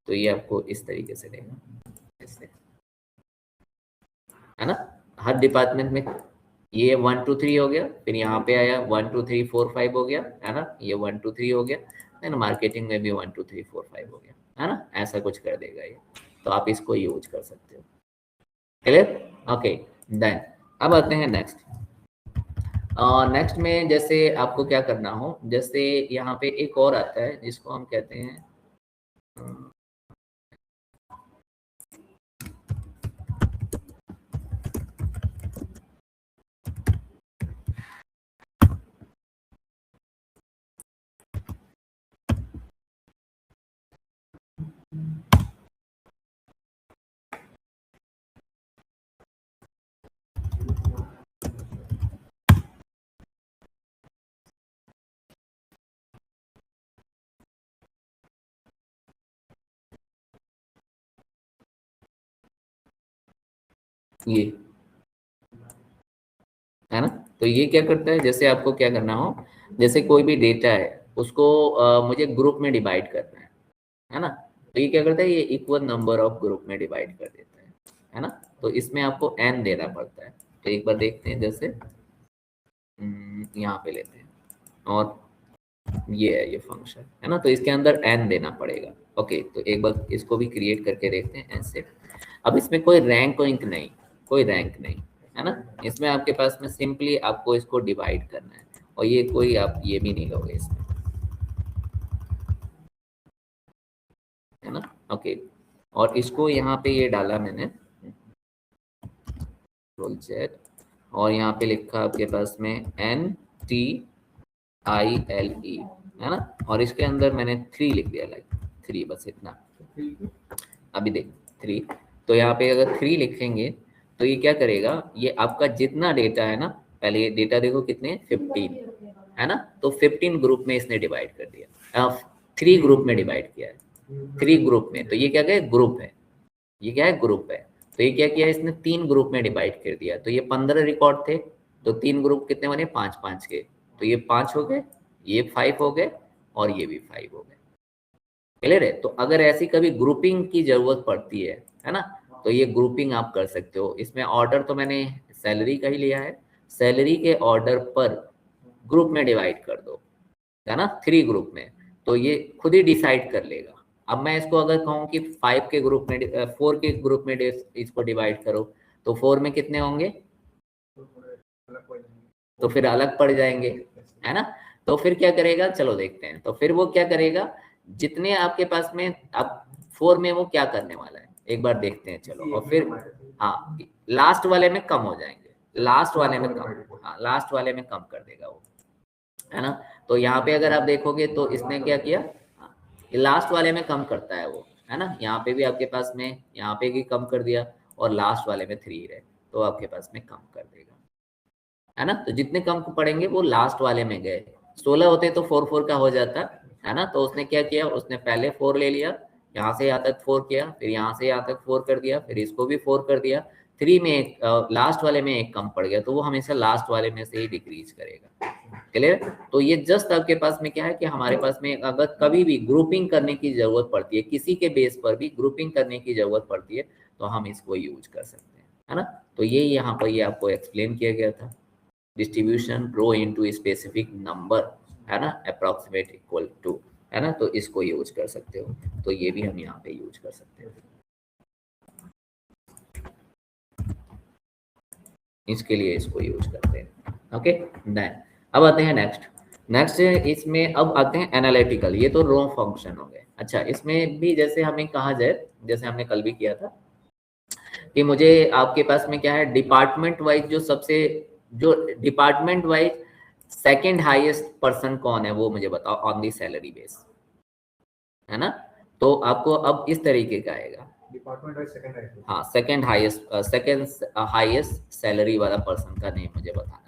तो ये आपको इस तरीके से देगा, इससे, है ना। हर डिपार्टमेंट में ये 1 2 3 हो गया, फिर यहाँ पे आया 1 2 3 4 5 हो गया, है ना, ये 1 2 3 हो गया, देन मार्केटिंग में भी 1 2 3 4 5 हो गया, है ना, ऐसा कुछ कर देगा ये। तो आप इसको यूज कर सकते हो, क्लियर, ओके। देन अब आते हैं नेक्स्ट। नेक्स्ट में जैसे आपको क्या करना हो, जैसे यहाँ पे एक और आता है जिसको हम कहते हैं ये, है ना। तो ये क्या करता है, जैसे आपको क्या करना हो, जैसे कोई भी डेटा है उसको मुझे ग्रुप में डिवाइड करना है ना। तो ये क्या करता है, ये इक्वल नंबर ऑफ ग्रुप में डिवाइड कर देता है ना। तो इसमें आपको n देना पड़ता है। तो एक बार देखते हैं, जैसे यहाँ पे लेते हैं और ये है ये फंक्शन, है ना। तो इसके अंदर n देना पड़ेगा। ओके, तो एक बार इसको भी क्रिएट करके देखते हैं ऐसे। अब इसमें कोई रैंक नहीं, कोई रैंक नहीं, है ना। इसमें आपके पास में सिंपली आपको इसको डिवाइड करना है, और ये कोई आप ये भी नहीं लोगे इसमें, है ना। ओके, और इसको यहाँ पे ये डाला मैंने रोल चेक, और यहाँ पे लिखा आपके पास में NTILE, है ना। और इसके अंदर मैंने 3 लिख दिया, लाइक 3, बस इतना। अभी देख 3, तो यहाँ पे अगर 3 लिखेंगे तो ये क्या करेगा, ये आपका जितना डेटा है ना, पहले ये डेटा देखो कितने 15, है ना। तो 15 ग्रुप में इसने डिवाइड कर दिया, 3 ग्रुप में डिवाइड किया है, 3 ग्रुप में। तो ये क्या है, ग्रुप है, ये क्या है, ग्रुप है। तो ये क्या किया, इसने 3 ग्रुप में डिवाइड कर दिया। तो ये 15 रिकॉर्ड थे, तो 3 ग्रुप कितने बने, 5-5 के। तो ये 5 हो गए, ये 5 हो गए, और ये भी 5 हो गए। क्लियर है। तो अगर ऐसी कभी ग्रुपिंग की जरूरत पड़ती है ना, तो ये ग्रुपिंग आप कर सकते हो। इसमें ऑर्डर तो मैंने सैलरी का ही लिया है, सैलरी के ऑर्डर पर ग्रुप में डिवाइड कर दो, है ना, 3 ग्रुप में। तो ये खुद ही डिसाइड कर लेगा। अब मैं इसको अगर कहूँ कि 5 के ग्रुप में 4 के ग्रुप में इसको डिवाइड करो, तो 4 में कितने होंगे, तो फिर अलग पड़ जाएंगे, है ना। तो फिर क्या करेगा, चलो देखते हैं। तो फिर वो क्या करेगा, जितने आपके पास में, अब 4 में वो क्या करने वाला है एक बार देखते हैं, चलो। और फिर हाँ, लास्ट वाले में कम हो जाएंगे, लास्ट वाले में कम, हाँ लास्ट वाले में कम कर देगा वो, है ना। तो यहाँ पे अगर आप देखोगे तो इसने क्या किया, ये लास्ट वाले में कम करता है वो, है ना। यहाँ पे भी आपके पास में, यहाँ पे भी कम कर दिया, और लास्ट वाले में 3 रहे, तो आपके पास में कम कर देगा, है ना। तो जितने कम पड़ेंगे वो लास्ट वाले में गए। 16 होते तो 4-4 का हो जाता, है ना। तो उसने क्या किया, उसने पहले 4 ले लिया, यहाँ से यहाँ तक 4 किया, फिर यहाँ से यहाँ तक 4 कर दिया, फिर इसको भी 4 कर दिया। 3 में एक लास्ट वाले में एक कम पड़ गया, तो वो हमेशा लास्ट वाले में से ही डिक्रीज करेगा। क्लियर। तो ये जस्ट आपके पास में क्या है कि हमारे पास में अगर कभी भी ग्रुपिंग करने की जरूरत पड़ती है, किसी के बेस पर भी ग्रुपिंग करने की जरूरत पड़ती है, तो हम इसको यूज कर सकते हैं, है ना। तो ये यहाँ पर ये आपको एक्सप्लेन किया गया था, डिस्ट्रीब्यूशन रो इनटू स्पेसिफिक नंबर, है ना, अप्रॉक्सीमेट इक्वल टू, है ना। तो इसको यूज कर सकते हो, तो ये भी हम यहाँ पे यूज कर सकते हैं, इसके लिए इसको यूज करते हैं। ओके, देन अब आते हैं नेक्स्ट इसमें अब आते हैं एनालिटिकल। ये तो रो फंक्शन हो गए। अच्छा, इसमें भी जैसे हमें कहा जाए, जैसे हमने कल भी किया था, कि मुझे आपके पास में क्या है, डिपार्टमेंट वाइज जो department wise second highest person कौन है वो मुझे बताओ ऑन दी सैलरी बेस, है ना। तो आपको अब इस तरीके का आएगा, डिपार्टमेंट वाइज सेकंड हाईएस्ट, हाँ सेकंड हाईएस्ट सैलरी वाला पर्सन का नेम मुझे बताना है।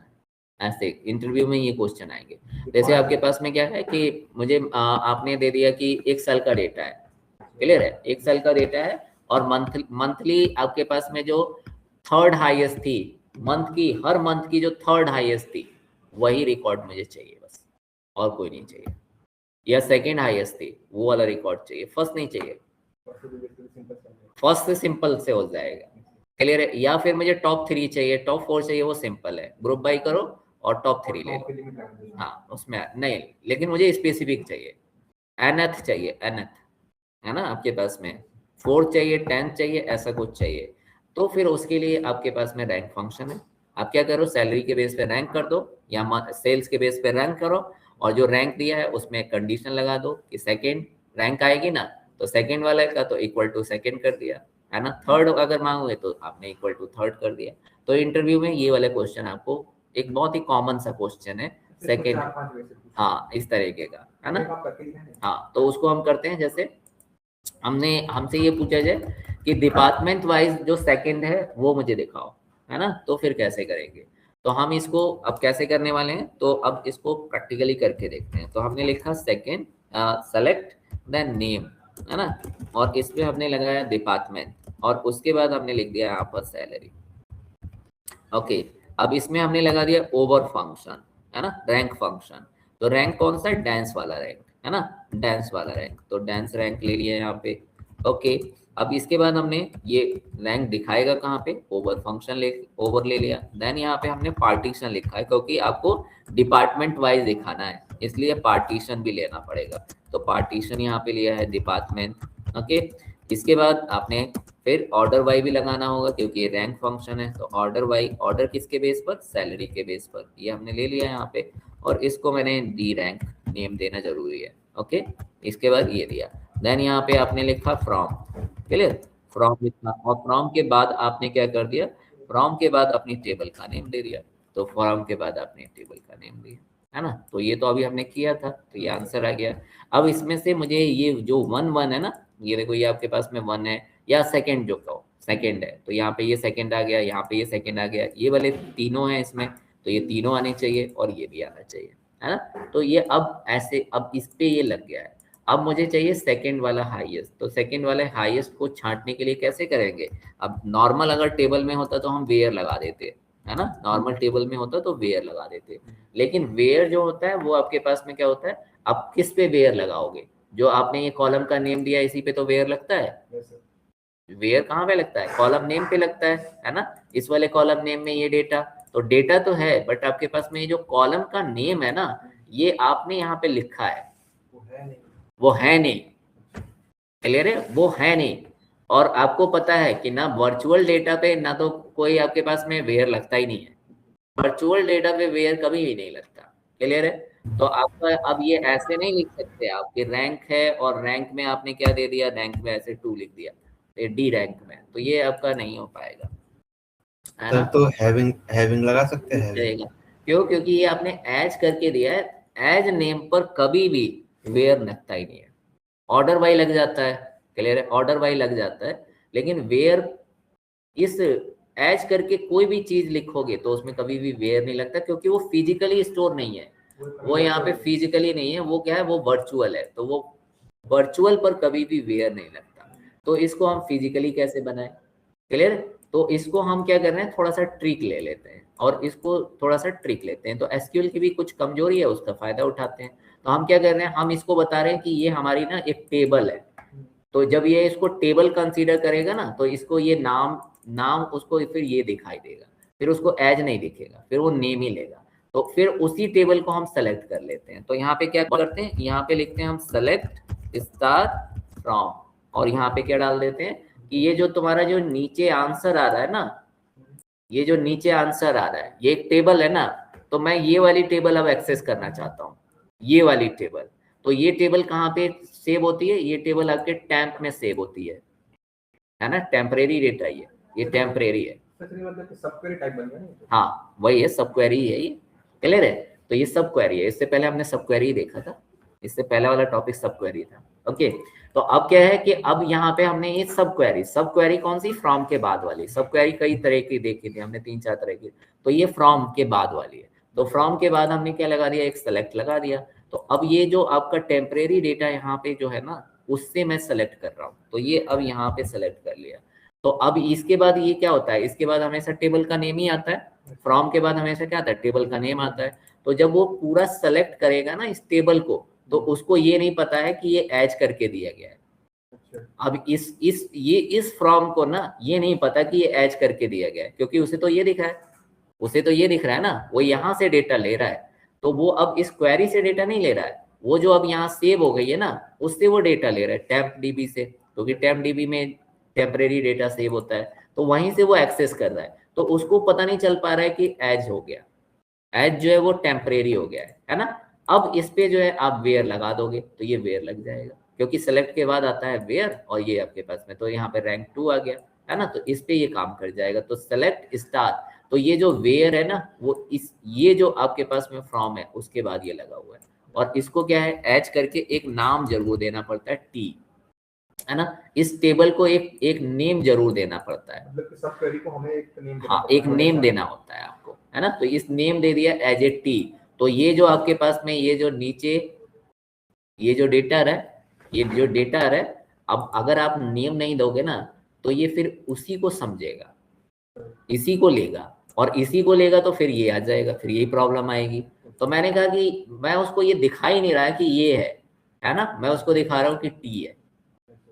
ऐसे इंटरव्यू में ये क्वेश्चन आएंगे। जैसे आपके पास में क्या है कि मुझे आपने दे दिया कि 1 साल का डेटा है, क्लियर है, 1 साल का डेटा है, और मंथली आपके पास में जो थर्ड हाईएस्ट थी, हर मंथ की जो थर्ड हाईएस्ट थी, वही रिकॉर्ड मुझे चाहिए बस, और कोई नहीं चाहिए। या सेकंड हाईएस्ट थी वो वाला रिकॉर्ड चाहिए, फर्स्ट नहीं चाहिए। फर्स्ट से सिंपल से हो जाएगा, क्लियर है। या फिर मुझे टॉप 3 चाहिए, टॉप 4 चाहिए, वो सिंपल है, ग्रुप बाई करो और टॉप 3 ले लो, हाँ उसमें नहीं, लेकिन मुझे स्पेसिफिक चाहिए, nth चाहिए, nth, है ना। आपके पास में 4 चाहिए, 10 चाहिए, ऐसा कुछ चाहिए, तो फिर उसके लिए आपके पास में रैंक फंक्शन है, आप क्या करो, सैलरी के बेस पे रैंक कर दो या सेल्स के बेस पे रैंक करो, और जो रैंक दिया है उसमें कंडीशन लगा दो कि सेकंड रैंक आएगी ना, तो सेकंड वाले का तो इक्वल टू सेकंड कर दिया, है ना। थर्ड अगर मांगोगे तो आपने इक्वल टू थर्ड कर दिया। तो इंटरव्यू में ये वाले क्वेश्चन आपको, एक बहुत ही कॉमन सा क्वेश्चन है सेकंड, हाँ इस तरीके का, है ना। हाँ तो उसको हम करते हैं, जैसे हमसे ये पूछा जाए कि डिपार्टमेंट वाइज जो सेकंड है वो मुझे दिखाओ, है ना, तो फिर कैसे करेंगे। तो हम इसको अब कैसे करने वाले हैं, तो अब इसको प्रैक्टिकली करके देखते हैं। तो हमने लिखा सेकंड सेलेक्ट देन नेम, है ना, और इसमें हमने लगाया डिपार्टमेंट, और उसके बाद हमने लिख दिया यहाँ पर सैलरी। ओके, अब इसमें हमने लगा दिया ओवर फंक्शन, है ना, रैंक फंक्शन। तो रैंक कौन सा है, डांस वाला रैंक, है ना, डांस वाला रैंक, तो डांस रैंक ले लिया यहाँ पे। ओके, अब इसके बाद हमने ये रैंक दिखाएगा कहाँ पे, ओवर फंक्शन ओवर ले लिया। देन यहाँ पे हमने पार्टीशन लिखा है, क्योंकि आपको डिपार्टमेंट वाइज दिखाना है, इसलिए पार्टीशन भी लेना पड़ेगा। तो पार्टीशन यहाँ पे लिया है डिपार्टमेंट। ओके, इसके बाद आपने फिर ऑर्डर वाई भी लगाना होगा, क्योंकि ये रैंक फंक्शन है। तो ऑर्डर वाई, ऑर्डर किसके बेस पर, सैलरी के बेस पर, ये हमने ले लिया यहाँ पे, और इसको मैंने डी रैंक नेम देना जरूरी है। ओके, इसके बाद ये दिया। देन यहाँ पे आपने लिखा फ्रॉम, क्लियर, फ्रॉम लिखना, और फ्रॉम के बाद आपने क्या कर दिया, फ्रॉम के बाद अपनी टेबल का नेम दे दिया। तो फ्रॉम के बाद आपने टेबल का नेम दिया, है ना। तो ये तो अभी हमने किया था, तो ये आंसर आ गया। अब इसमें से मुझे ये जो 1 1 है ना, ये देखो, ये आपके पास में 1 है, या सेकंड जो कहो सेकंड है, तो यहाँ पे ये सेकंड आ गया, यहाँ पे ये सेकंड आ गया, ये वाले तीनों हैं इसमें, तो ये तीनों आने चाहिए, और ये भी आना चाहिए, है ना। तो ये अब ऐसे, अब इस पे ये लग गया है। अब मुझे चाहिए सेकंड वाला हाईएस्ट। तो सेकंड वाले हाईएस्ट को छांटने के लिए कैसे करेंगे, अब नॉर्मल अगर टेबल में होता तो हम वेयर लगा देते, है ना, नॉर्मल टेबल में होता तो वेयर लगा देते, लेकिन वेयर जो होता है वो आपके पास में क्या होता है, आप किस पे वेयर लगाओगे, जो आपने ये कॉलम का नेम दिया इसी पे तो वेयर लगता है। वेयर कहाँ पे लगता है, कॉलम नेम पे लगता है ना। इस वाले कॉलम नेम में ये डेटा, तो डेटा तो है, बट आपके पास में ये जो कॉलम का नेम है ना, ये आपने यहाँ पे लिखा है, वो है नहीं, क्लियर है, वो है नहीं। और आपको पता है कि ना वर्चुअल डेटा पे ना तो कोई आपके पास में वेयर लगता ही नहीं है, वर्चुअल डेटा पे वेयर कभी भी नहीं लगता, क्लियर है। तो आपका अब ये ऐसे नहीं लिख सकते आप कि रैंक है और रैंक में आपने क्या दे दिया, रैंक में ऐसे 2 लिख दिया डी रैंक में, तो ये आपका नहीं हो पाएगा, है ना। तो हैविंग लगा सकते हैं, रहेगा क्यों, क्योंकि ये आपने एज करके दिया है, एज नेम पर कभी भी वेयर लगता ही नहीं है। ऑर्डर वाई लग जाता है, क्लियर है, ऑर्डर वाई लग जाता है, लेकिन वेयर इस एज करके कोई भी चीज लिखोगे तो उसमें कभी भी वेयर नहीं लगता, क्योंकि वो फिजिकली स्टोर नहीं है, वो यहाँ पे फिजिकली नहीं है, वो क्या है, वो वर्चुअल है, तो वो वर्चुअल पर कभी भी वेयर नहीं लगता। तो इसको हम फिजिकली कैसे बनाए, क्लियर। तो इसको हम क्या कर रहे हैं, थोड़ा सा ट्रिक ले लेते हैं, और इसको थोड़ा सा ट्रिक लेते हैं। तो एसक्यूएल की भी कुछ कमजोरी है, उसका फायदा उठाते हैं। तो हम क्या कर रहे हैं, हम इसको बता रहे हैं कि ये हमारी ना एक टेबल है, तो जब ये इसको टेबल कंसीडर करेगा ना, तो इसको ये नाम उसको फिर ये दिखाई देगा, फिर उसको एज नहीं दिखेगा, फिर वो नेम ही लेगा। तो फिर उसी टेबल को हम सेलेक्ट कर लेते हैं। तो यहाँ पे क्या करते हैं, यहाँ पे लिखते हैं हम सेलेक्ट स्टार फ्रॉम, और यहाँ पे क्या डाल देते हैं कि ये जो तुम्हारा जो नीचे आंसर आ रहा है ना, ये जो नीचे आंसर आ रहा है, ये एक टेबल है ना, तो मैं ये वाली टेबल अब एक्सेस करना चाहता हूँ, ये वाली टेबल। तो ये टेबल कहाँ पे सेव होती है, ये टेबल आपके टैंप में सेव होती है ना, टेम्परेरी डेटा, ये टेम्परेरी है, सब क्वेरी टाइप बन गया। हाँ वही है, सब क्वेरी है ये, क्लियर है। तो ये सब क्वेरी है, इससे पहले हमने सब क्वेरी देखा था, इससे पहले वाला टॉपिक सब क्वेरी था। ओके, तो अब क्या है कि अब यहाँ पे हमने ये सब क्वेरी कौन सी, फ्रॉम के बाद वाली। सब क्वेरी कई तरह की देखी थी हमने, 3 4 तरह की, तो ये फ्रॉम के बाद वाली है। तो फ्रॉम के बाद हमने क्या लगा दिया, एक सेलेक्ट लगा दिया। तो अब ये जो आपका टेम्परेरी डेटा यहाँ पे जो है ना, उससे मैं सेलेक्ट कर रहा हूँ, तो ये अब यहाँ पे सेलेक्ट कर लिया। तो अब इसके बाद ये क्या होता है, इसके बाद हमेशा टेबल का नेम ही आता है, फ्रॉम के बाद हमेशा क्या आता है, टेबल का नेम आता है। तो जब वो पूरा सेलेक्ट करेगा ना इस टेबल को, तो उसको ये नहीं पता है कि ये एज करके दिया गया है। अब इस फ्रॉम को ना ये नहीं पता कि ये एज करके दिया गया है, क्योंकि उसे तो ये दिख रहा है, उसे तो ये दिख रहा है ना, वो यहाँ से डेटा ले रहा है। तो वो अब इस क्वेरी से डेटा नहीं ले रहा है, वो जो अब यहाँ सेव हो गई है ना, उससे वो डेटा ले रहा है, टेम्प डीबी से, क्योंकि टेम्प डीबी में टेम्परेरी डेटा सेव होता है, तो वहीं से वो एक्सेस कर रहा है। तो उसको पता नहीं चल पा रहा है कि एज हो गया, एज जो है वो टेम्परेरी हो गया है ना। अब इस पे जो है आप वेयर लगा दोगे तो ये वेयर लग जाएगा, क्योंकि सेलेक्ट के बाद आता है वेयर और ये आपके पास में, तो यहाँ पे रैंक 2 आ गया है ना, तो इस पे ये काम कर जाएगा। तो सेलेक्ट स्टार, तो ये जो वेयर है ना वो इस ये जो आपके पास में फ्रॉम है उसके बाद ये लगा हुआ है, और इसको क्या है एच करके एक नाम जरूर देना पड़ता है टी, है ना। इस टेबल को एक नेम जरूर देना पड़ता है, मतलब कि सब क्वेरी को हमें एक नेम देना हाँ पड़ता है, एक नेम देना होता है आपको, है ना। तो इस नेम दे दिया एज ए टी, तो ये जो आपके पास में ये जो नीचे ये जो डेटा है, ये जो डेटा है, अब अगर आप नेम नहीं दोगे ना तो ये फिर उसी को समझेगा, इसी को लेगा, और इसी को लेगा तो फिर ये आ जाएगा, फिर यही प्रॉब्लम आएगी। तो मैंने कहा कि मैं उसको ये दिखा ही नहीं रहा कि ये है ना, मैं उसको दिखा रहा हूँ कि टी है,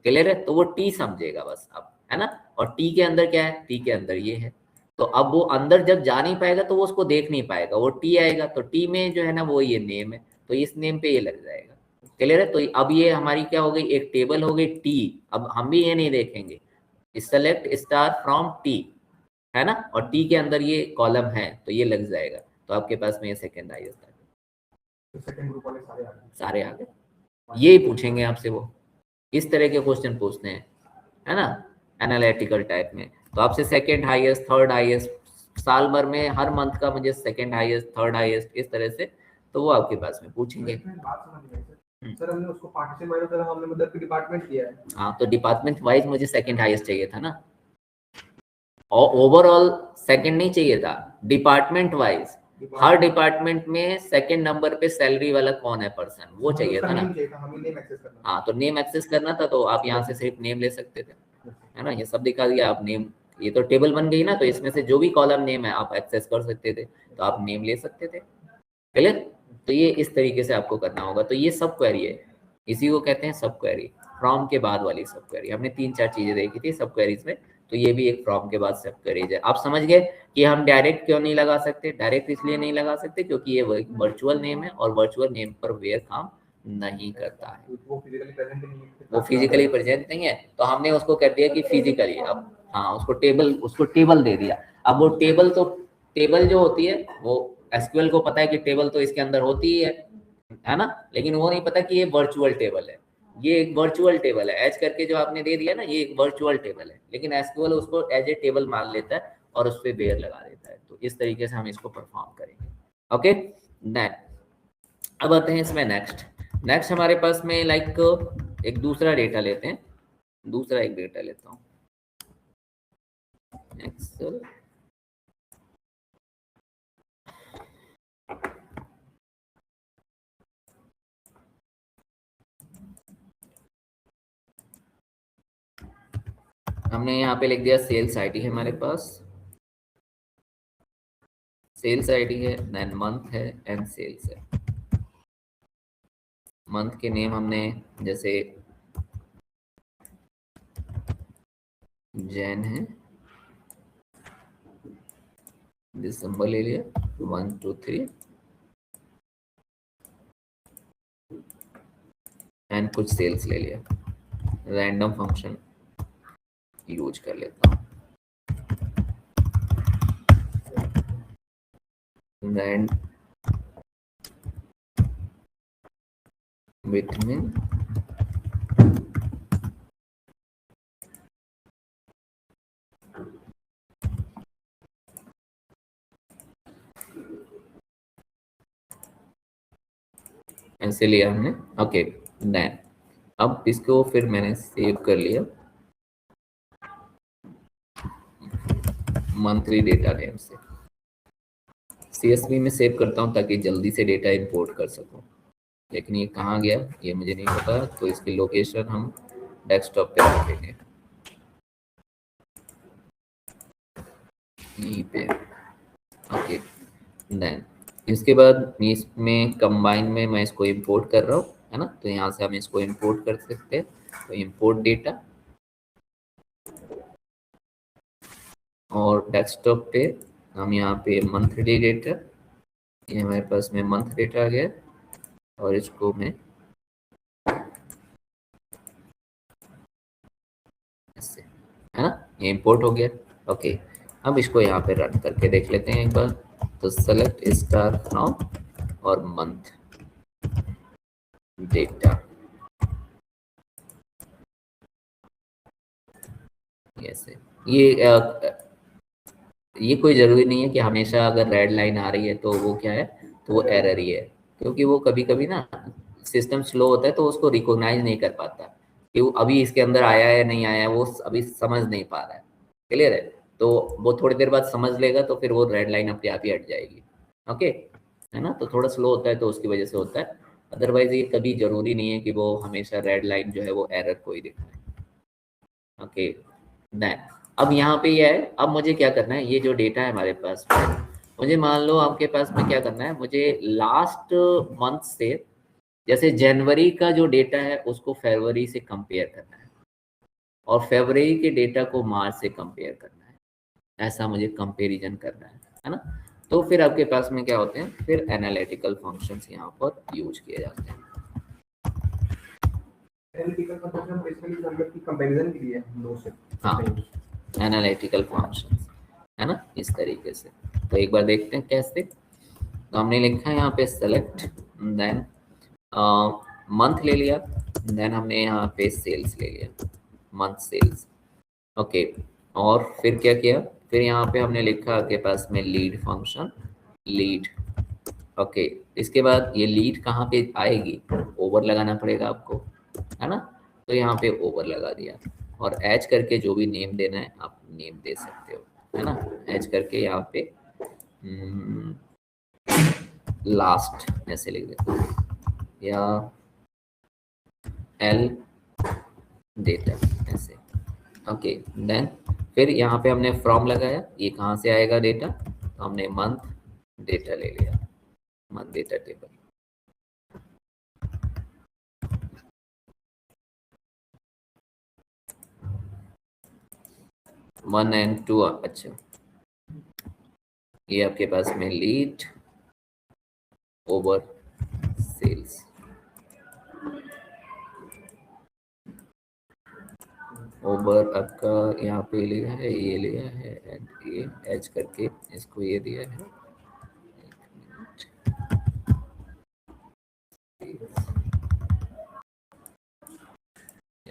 क्लियर है, तो वो टी समझेगा बस अब, है ना। और टी के अंदर क्या है, टी के अंदर ये है, तो अब वो अंदर जब जा नहीं पाएगा तो वो उसको देख नहीं पाएगा, वो टी आएगा तो टी में जो है ना वो ये नेम है, तो इस नेम पे ये लग जाएगा, क्लियर है। तो अब ये हमारी क्या हो गई, एक टेबल हो गई टी, अब हम भी ये नहीं देखेंगे, सेलेक्ट स्टार फ्रॉम टी, है ना, और टी के अंदर ये कॉलम है तो ये लग जाएगा, तो आपके पास में ये सेकेंड हाईएस्ट है, तो सेकंड ग्रुप वाले सारे आ गए। सारे आ गए। यही पूछेंगे आपसे, वो इस तरह के क्वेश्चन पूछते हैं, है ना, एनालिटिकल टाइप में। तो आपसे सेकंड हाईएस्ट, थर्ड हाईएस्ट, साल भर में हर मंथ का मुझे सेकंड हाईएस्ट, थर्ड हाईएस्ट, इस तरह से, तो वो आपके पास में पूछेंगे। बात समझ गए सर। सर हमने उसको पार्टीशन वाइज तरह हमने मतलब कि डिपार्टमेंट किया है। हाँ, तो डिपार्टमेंट वाइज मुझे सेकंड हाईएस्ट चाहिए था ना, और ओवरऑल सेकंड नहीं चाहिए था, डिपार्टमेंट वाइज हर डिपार्टमेंट में सेकंड नंबर पे सैलरी वाला कौन है पर्सन, वो चाहिए था ना। हमें नेम एक्सेस करना। हाँ, तो नेम एक्सेस करना था, तो आप यहाँ से सिर्फ नेम ले सकते थे, है ना, ये सब दिखा दिया आप नेम, ये तो टेबल बन गई ना, तो इसमें से जो भी कॉलम नेम है आप एक्सेस कर सकते थे, तो आप नेम ले सकते थे, क्लियर। तो ये इस तरीके से आपको करना होगा। तो ये सब क्वेरी है, इसी को कहते हैं सब क्वेरी, फ्रॉम के बाद वाली सब क्वेरी। हमने 3-4 चीजें देखी थी सब क्वेरीज में, तो ये भी एक फ्रॉम के बाद सब क्वेरीज है। आप समझ गए कि हम डायरेक्ट क्यों नहीं लगा सकते, डायरेक्ट इसलिए नहीं लगा सकते क्योंकि ये वर्चुअल नेम है, और वर्चुअल नेम पर वेयर काम नहीं करता है, वो फिजिकली प्रेजेंट नहीं है। वो फिजिकली प्रेजेंट नहीं है, तो हमने उसको कर दिया कि फिजिकली। अब हाँ, उसको टेबल दे दिया। अब वो टेबल जो होती है वो एसक्यूएल को पता है कि टेबल तो इसके अंदर होती ही है ना, लेकिन वो नहीं पता कि ये वर्चुअल टेबल है, ये एक वर्चुअल टेबल है, एज करके जो आपने दे दिया ना, ये एक वर्चुअल टेबल है, लेकिन एसक्यूएल उसको एज ए टेबल मान लेता है और उस पर बेयर लगा देता है। तो इस तरीके से हम इसको परफॉर्म करेंगे। ओके, देन अब आते हैं इसमें नेक्स्ट हमारे पास में एक दूसरा डेटा लेते हैं, दूसरा एक डेटा लेता हूँ, एक्सेल। हमने यहाँ पे लिख दिया सेल्स आईडी है हमारे पास, सेल्स आईडी है, देन मंथ है एंड सेल्स है। मंथ के नेम हमने जैसे जैन है, दिसंबर ले लिया 1 2 3 एंड कुछ सेल्स ले लिया, रैंडम फंक्शन यूज कर लेता हूँ, रैंड विटमिन ऐसे लिया हमने। ओके, देन अब इसको फिर मैंने सेव कर लिया मंथली डेटा नेम से, CSV में सेव करता हूँ ताकि जल्दी से डेटा इंपोर्ट कर सकूँ, लेकिन ये कहाँ गया ये मुझे नहीं पता, तो इसकी लोकेशन हम डेस्कटॉप पे रखेंगे, यहीं पे। ओके, देन इसके बाद इसमें कंबाइन में मैं इसको इंपोर्ट कर रहा हूँ, है ना, तो यहाँ से हम इसको इंपोर्ट कर सकते हैं, तो इंपोर्ट डेटा, और डेस्कटॉप पे हम यहाँ पे मंथली डेटा, ये हमारे पास में मंथ डेटा आ गया, और इसको मैं ऐसे, है ना, ये इंपोर्ट हो गया। ओके, अब इसको यहाँ पे रन करके देख लेते हैं एक बार। तो सेलेक्ट स्टार फ्रॉम और मंथ डेटा, ऐसे ये कोई ज़रूरी नहीं है कि हमेशा अगर रेड लाइन आ रही है तो वो क्या है, तो वो एरर ही है, क्योंकि वो कभी कभी ना सिस्टम स्लो होता है तो उसको रिकॉग्नाइज नहीं कर पाता कि वो अभी इसके अंदर आया है नहीं आया है, वो अभी समझ नहीं पा रहा है। क्लियर है? तो वो थोड़ी देर बाद समझ लेगा तो फिर वो रेड लाइन अपने आप ही हट जाएगी। ओके, है ना? तो थोड़ा स्लो होता है तो उसकी वजह से होता है, अदरवाइज ये कभी जरूरी नहीं है कि वो हमेशा रेड लाइन जो है वो एरर को ही दिखाए। ओके, देन अब यहाँ पे ये है, अब मुझे क्या करना है, ये जो डेटा है हमारे पास में, मुझे मान लो आपके पास में क्या करना है, मुझे लास्ट मंथ से, जैसे जनवरी का जो डेटा है उसको फरवरी से कंपेयर करना है और फरवरी के डेटा को मार्च से कंपेयर करना है, ऐसा मुझे कंपेरिजन करना है ना? तो फिर आपके पास में क्या होते हैं, फिर एनालिटिकल फंक्शंस यहाँ पर यूज किए जाते हैं। एनालिटिकल फंक्शन बेसिकली मतलब कि कंपैरिजन के लिए है दो से। हाँ, एनालिटिकल फंक्शंस, है ना, इस तरीके से। तो एक बार देखते हैं कैसे। तो हमने लिखा है यहाँ पे सेलेक्ट, देन मंथ ले लिया, देन हमने यहाँ पे सेल्स ले लिया, मंथ सेल्स। ओके, और फिर क्या किया, फिर यहाँ पे हमने लिखा आपके पास में लीड फंक्शन, लीड। ओके, इसके बाद ये लीड कहाँ पे आएगी, ओवर लगाना पड़ेगा आपको, है ना? तो यहाँ पे ओवर लगा दिया और एच करके जो भी नेम देना है आप नेम दे सकते हो, है ना? एच करके यहाँ पे लास्ट ऐसे लिख देते हैं, या एल डेटा ऐसे। ओके, देन फिर यहाँ पे हमने फ्रॉम लगाया, ये कहाँ से आएगा डेटा, तो हमने मंथ डेटा ले लिया, month data table. One and two, अच्छा, ये आपके पास में लीड ओवर सेल्स, ओवर आपका यहाँ पे लिया है, ये लिया है एंड ये एच करके इसको ये दिया है,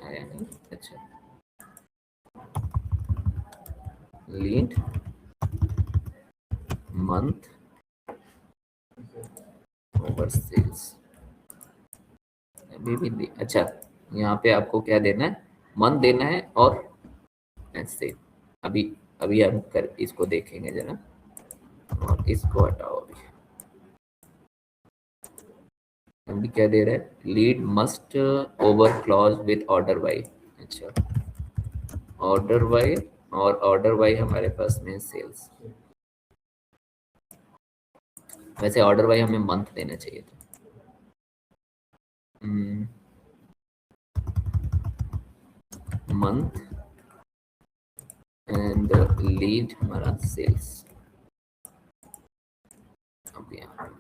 आया नहीं, अच्छा, लीड मंथ ओवर सेल्स, अभी भी अच्छा, यहाँ पे आपको क्या देना है, मंथ देना है और ऐसे। अभी अभी हम कर इसको देखेंगे जरा, और इसको हटाओ अभी क्या दे रहा है, lead must over clause with order by. अच्छा, ऑर्डर बाई, और ऑर्डर बाई हमारे पास में सेल्स, वैसे ऑर्डर बाई हमें मंथ देना चाहिए था। मंथ एंड लीड हमारा सेल्स, अब यहाँ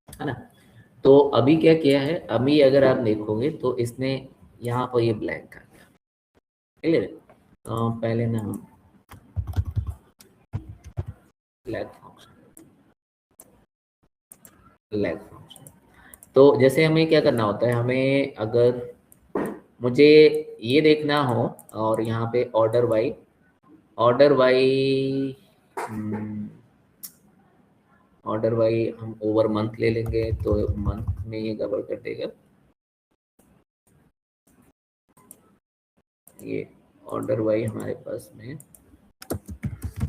है ना? तो अभी क्या किया है, अभी अगर आप देखोगे तो इसने यहाँ पर ये ब्लैंक आ गया। क्लियर है? पहले ना हम लैग फंक्शन, तो जैसे हमें क्या करना होता है, हमें अगर मुझे ये देखना हो और यहाँ पे order by, order by order by हम ओवर मंथ ले लेंगे तो मंथ में ये गड़बड़ कर देगा। ये ऑर्डर बाई हमारे पास में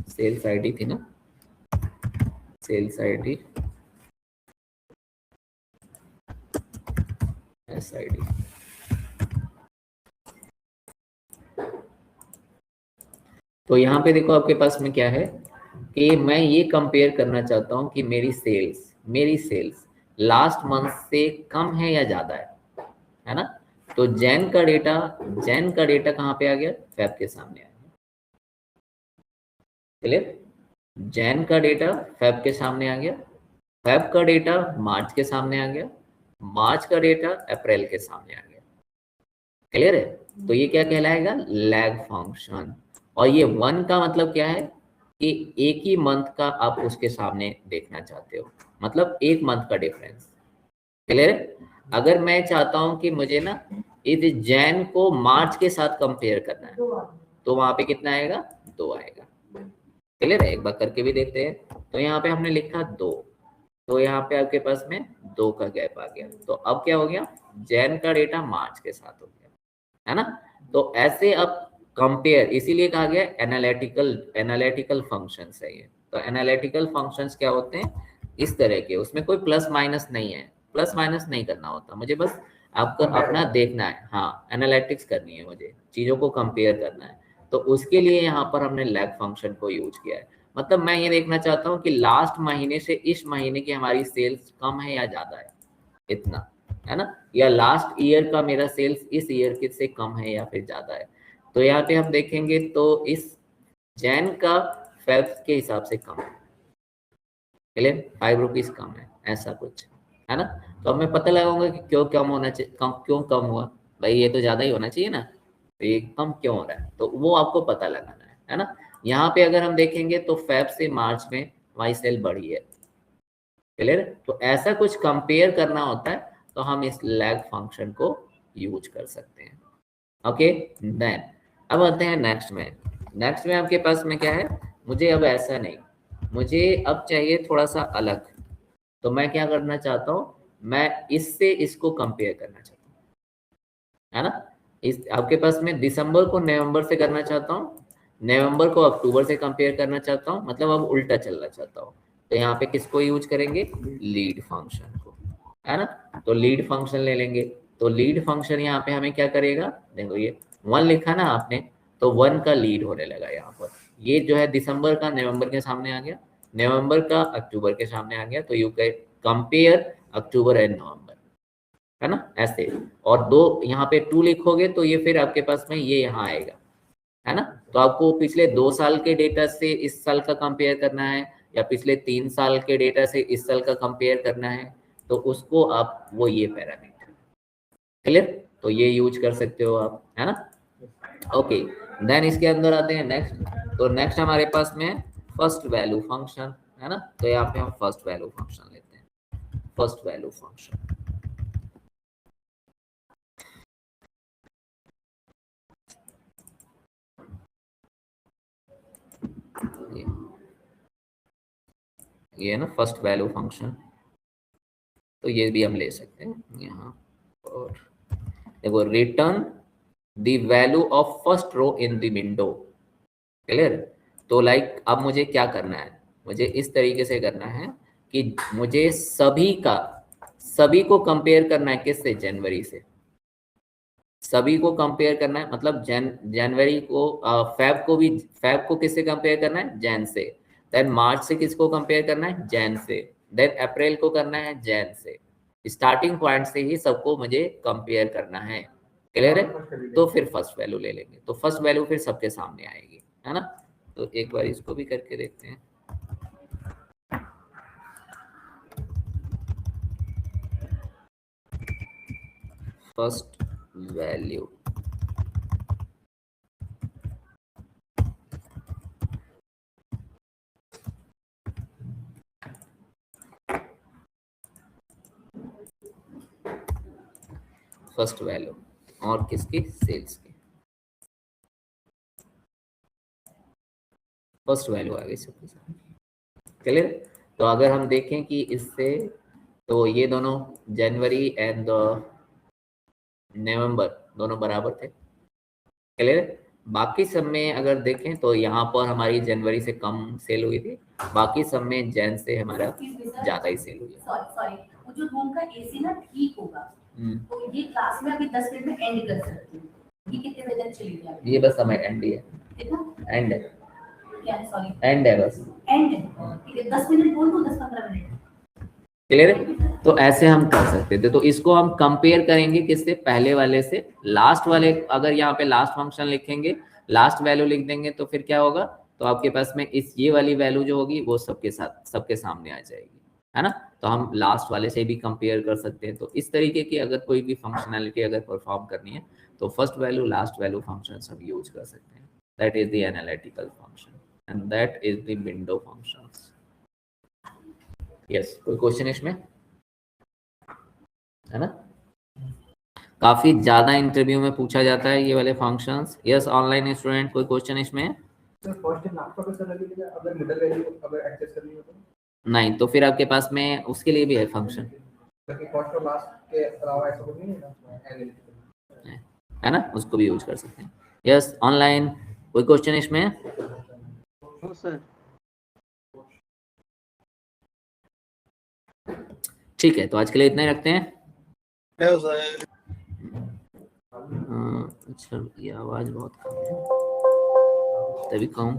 सेल्स आईडी थी ना, सेल्स आईडी एस आईडी, तो यहाँ पे देखो आपके पास में क्या है कि मैं ये कंपेयर करना चाहता हूँ कि मेरी सेल्स लास्ट मंथ से कम है या ज्यादा है ना? तो जैन का डेटा कहाँ पे आ गया, फेब के सामने आ गया। क्लियर? जैन का डेटा फेब के सामने आ गया, फेब का डेटा मार्च के सामने आ गया, मार्च का डेटा अप्रैल के सामने आ गया। क्लियर है? तो ये क्या कहलाएगा, लैग फंक्शन। और ये 1 का मतलब क्या है कि एक ही मंथ का आप उसके सामने देखना चाहते हो, मतलब एक मंथ का डिफरेंस। क्लियर है? अगर मैं चाहता हूं कि मुझे ना इस जैन को मार्च के साथ कंपेयर करना है तो वहां पे कितना आएगा, 2 आएगा। क्लियर है? एक बार करके भी देखते हैं। तो यहाँ पे हमने लिखा 2, तो यहाँ पे आपके पास में 2 का गैप आ गया। तो अब क्या हो गया, जैन का डेटा मार्च के साथ हो गया, है ना। तो ऐसे अब कंपेयर, इसीलिए कहा गया एनालिटिकल फंक्शंस है ये। तो एनालिटिकल फंक्शंस क्या होते हैं, इस तरह के, उसमें कोई प्लस माइनस नहीं है, प्लस माइनस नहीं करना होता मुझे, बस आपको अपना देखना है। हाँ, एनालिटिक्स करनी है मुझे, चीजों को कंपेयर करना है। तो उसके लिए यहाँ पर हमने लैग फंक्शन को यूज किया है। मतलब मैं ये देखना चाहता हूँ कि लास्ट महीने से इस महीने की हमारी सेल्स कम है या ज्यादा है, इतना, है ना, या लास्ट ईयर का मेरा सेल्स इस ईयर के से कम है या फिर ज्यादा है। तो यहाँ पे हम देखेंगे तो इस जैन का फेब के हिसाब से कम है, क्लियर, 5 रुपीज कम है, ऐसा कुछ, है ना। तो अब मैं पता लगाऊंगा कि क्यों कम होना चाहिए, क्यों कम हुआ, भाई ये तो ज्यादा ही होना चाहिए ना, तो ये कम क्यों हो रहा है, तो वो आपको पता लगाना है ना। यहाँ पे अगर हम देखेंगे तो फेब से मार्च में वाई सेल बढ़ी है, क्लियर। तो ऐसा कुछ कंपेयर करना होता है तो हम इस लैग फंक्शन को यूज कर सकते हैं। ओके, देन अब आते हैं नेक्स्ट में। नेक्स्ट में आपके पास में क्या है, मुझे अब ऐसा नहीं, मुझे अब चाहिए थोड़ा सा अलग। तो मैं क्या करना चाहता हूँ, मैं इससे इसको कंपेयर करना चाहता हूँ, है ना। इस आपके पास में दिसंबर को नवंबर से करना चाहता हूँ, नवंबर को अक्टूबर से कंपेयर करना चाहता हूँ, मतलब अब उल्टा चलना चाहता हूँ। तो यहाँ पे किसको यूज करेंगे, लीड फंक्शन को, है ना। तो लीड फंक्शन ले लेंगे। तो लीड फंक्शन यहाँ पे हमें क्या करेगा, देखो ये 1 लिखा ना आपने, तो 1 का लीड होने लगा यहाँ पर। ये जो है दिसंबर का नवंबर के सामने आ गया, नवंबर का अक्टूबर के सामने आ गया, तो you can compare October and November, है ना, ऐसे। और 2 यहाँ पे 2 लिखोगे तो ये फिर आपके पास में ये यहाँ आएगा, है ना। तो आपको पिछले 2 साल के डेटा से इस साल का कंपेयर करना है, या पिछले 3 साल के डेटा से इस साल का कंपेयर करना है, तो उसको आप वो ये पैरामीटर, क्लियर, तो ये यूज कर सकते हो आप, है ना। ओके, देन इसके अंदर आते हैं नेक्स्ट। तो नेक्स्ट हमारे पास में फर्स्ट वैल्यू फंक्शन, है ना। तो यहाँ पे हम फर्स्ट वैल्यू फंक्शन लेते हैं, फर्स्ट वैल्यू फंक्शन। ये है ना फर्स्ट वैल्यू फंक्शन, तो ये भी हम ले सकते हैं यहाँ। और देखो, return the value of first row in the window, clear. तो लाइक अब मुझे क्या करना है, मुझे इस तरीके से करना है कि मुझे सभी को कंपेयर करना है, किससे, जनवरी से। सभी को कंपेयर करना है, मतलब जनवरी को, फैब को किससे कंपेयर करना है, जैन से। देन मार्च से किसको कंपेयर करना है, जैन से। देन अप्रैल को करना है जैन से। स्टार्टिंग पॉइंट से ही सबको मुझे कंपेयर करना है, क्लियर है। तो फिर फर्स्ट वैल्यू ले लेंगे, तो फर्स्ट वैल्यू फिर सबके सामने आएगी, है ना। तो एक बार इसको भी करके देखते हैं। फर्स्ट वैल्यू, फर्स्ट वैल्यू और किसकी, सेल्स की फर्स्ट वैल्यू आ गई सबके सामने, क्लियर। तो अगर हम देखें कि इससे, तो ये दोनों जनवरी एंड नवंबर दोनों बराबर थे, क्लियर। बाकी सब में अगर देखें तो यहाँ पर हमारी जनवरी से कम सेल हुई थी, बाकी सब में जैन से हमारा ज्यादा ही सेल हुई है। सॉरी, वो जो रूम का एसी ना ठीक होगा, तो ये क्लास में अभी 10 मिनट में एंड कर सकती हूँ। ये कितने बजे तक चलेगी? ये बस समय एंड ही है, एंड है, क्या है, सॉरी एंड है, बस एंड है, ठीक है। 10 मिनट बोल दो, 10-15 मिनट, क्लियर है। तो ऐसे हम कर सकते थे। तो इसको हम कंपेयर करेंगे किससे, पहले वाले से लास्ट वाले। अगर यहाँ पे लास्ट फंक्शन लिखेंगे, लास्ट वैल्यू लिख देंगे, तो फिर क्या होगा, तो आपके पास में ये वाली वैल्यू जो होगी वो सबके सामने आ जाएगी, है ना। तो हम लास्ट वाले से भी कंपेयर कर सकते हैं। तो इस तरीके की अगर कोई भी फंक्शनैलिटी अगर परफॉर्म करनी है तो first value last value function सब यूज कर सकते हैं। that is the analytical function and that is the window functions. Yes, कोई क्वेश्चन इसमें है ना? काफी ज्यादा इंटरव्यू में पूछा जाता है ये वाले फंक्शंस. यस, ऑनलाइन स्टूडेंट कोई क्वेश्चन इसमें? सर फर्स्ट एंड लास्ट का कैसे लगेगा अगर मिडिल वैल्यू अगर एक्सेस करनी हो तो? नहीं, तो फिर आपके पास में उसके लिए भी है फंक्शन, लेकिन फर्स्ट और लास्ट के अलावा ऐसा कुछ नहीं है ना एनालिटिकल, है ना? उसको भी यूज कर सकते हैं. यस, ऑनलाइन कोई क्वेश्चन इसमें? No sir. ठीक है, तो आज के लिए इतना ही रखते हैं. अच्छा, ये आवाज बहुत कम है, तभी कहूँ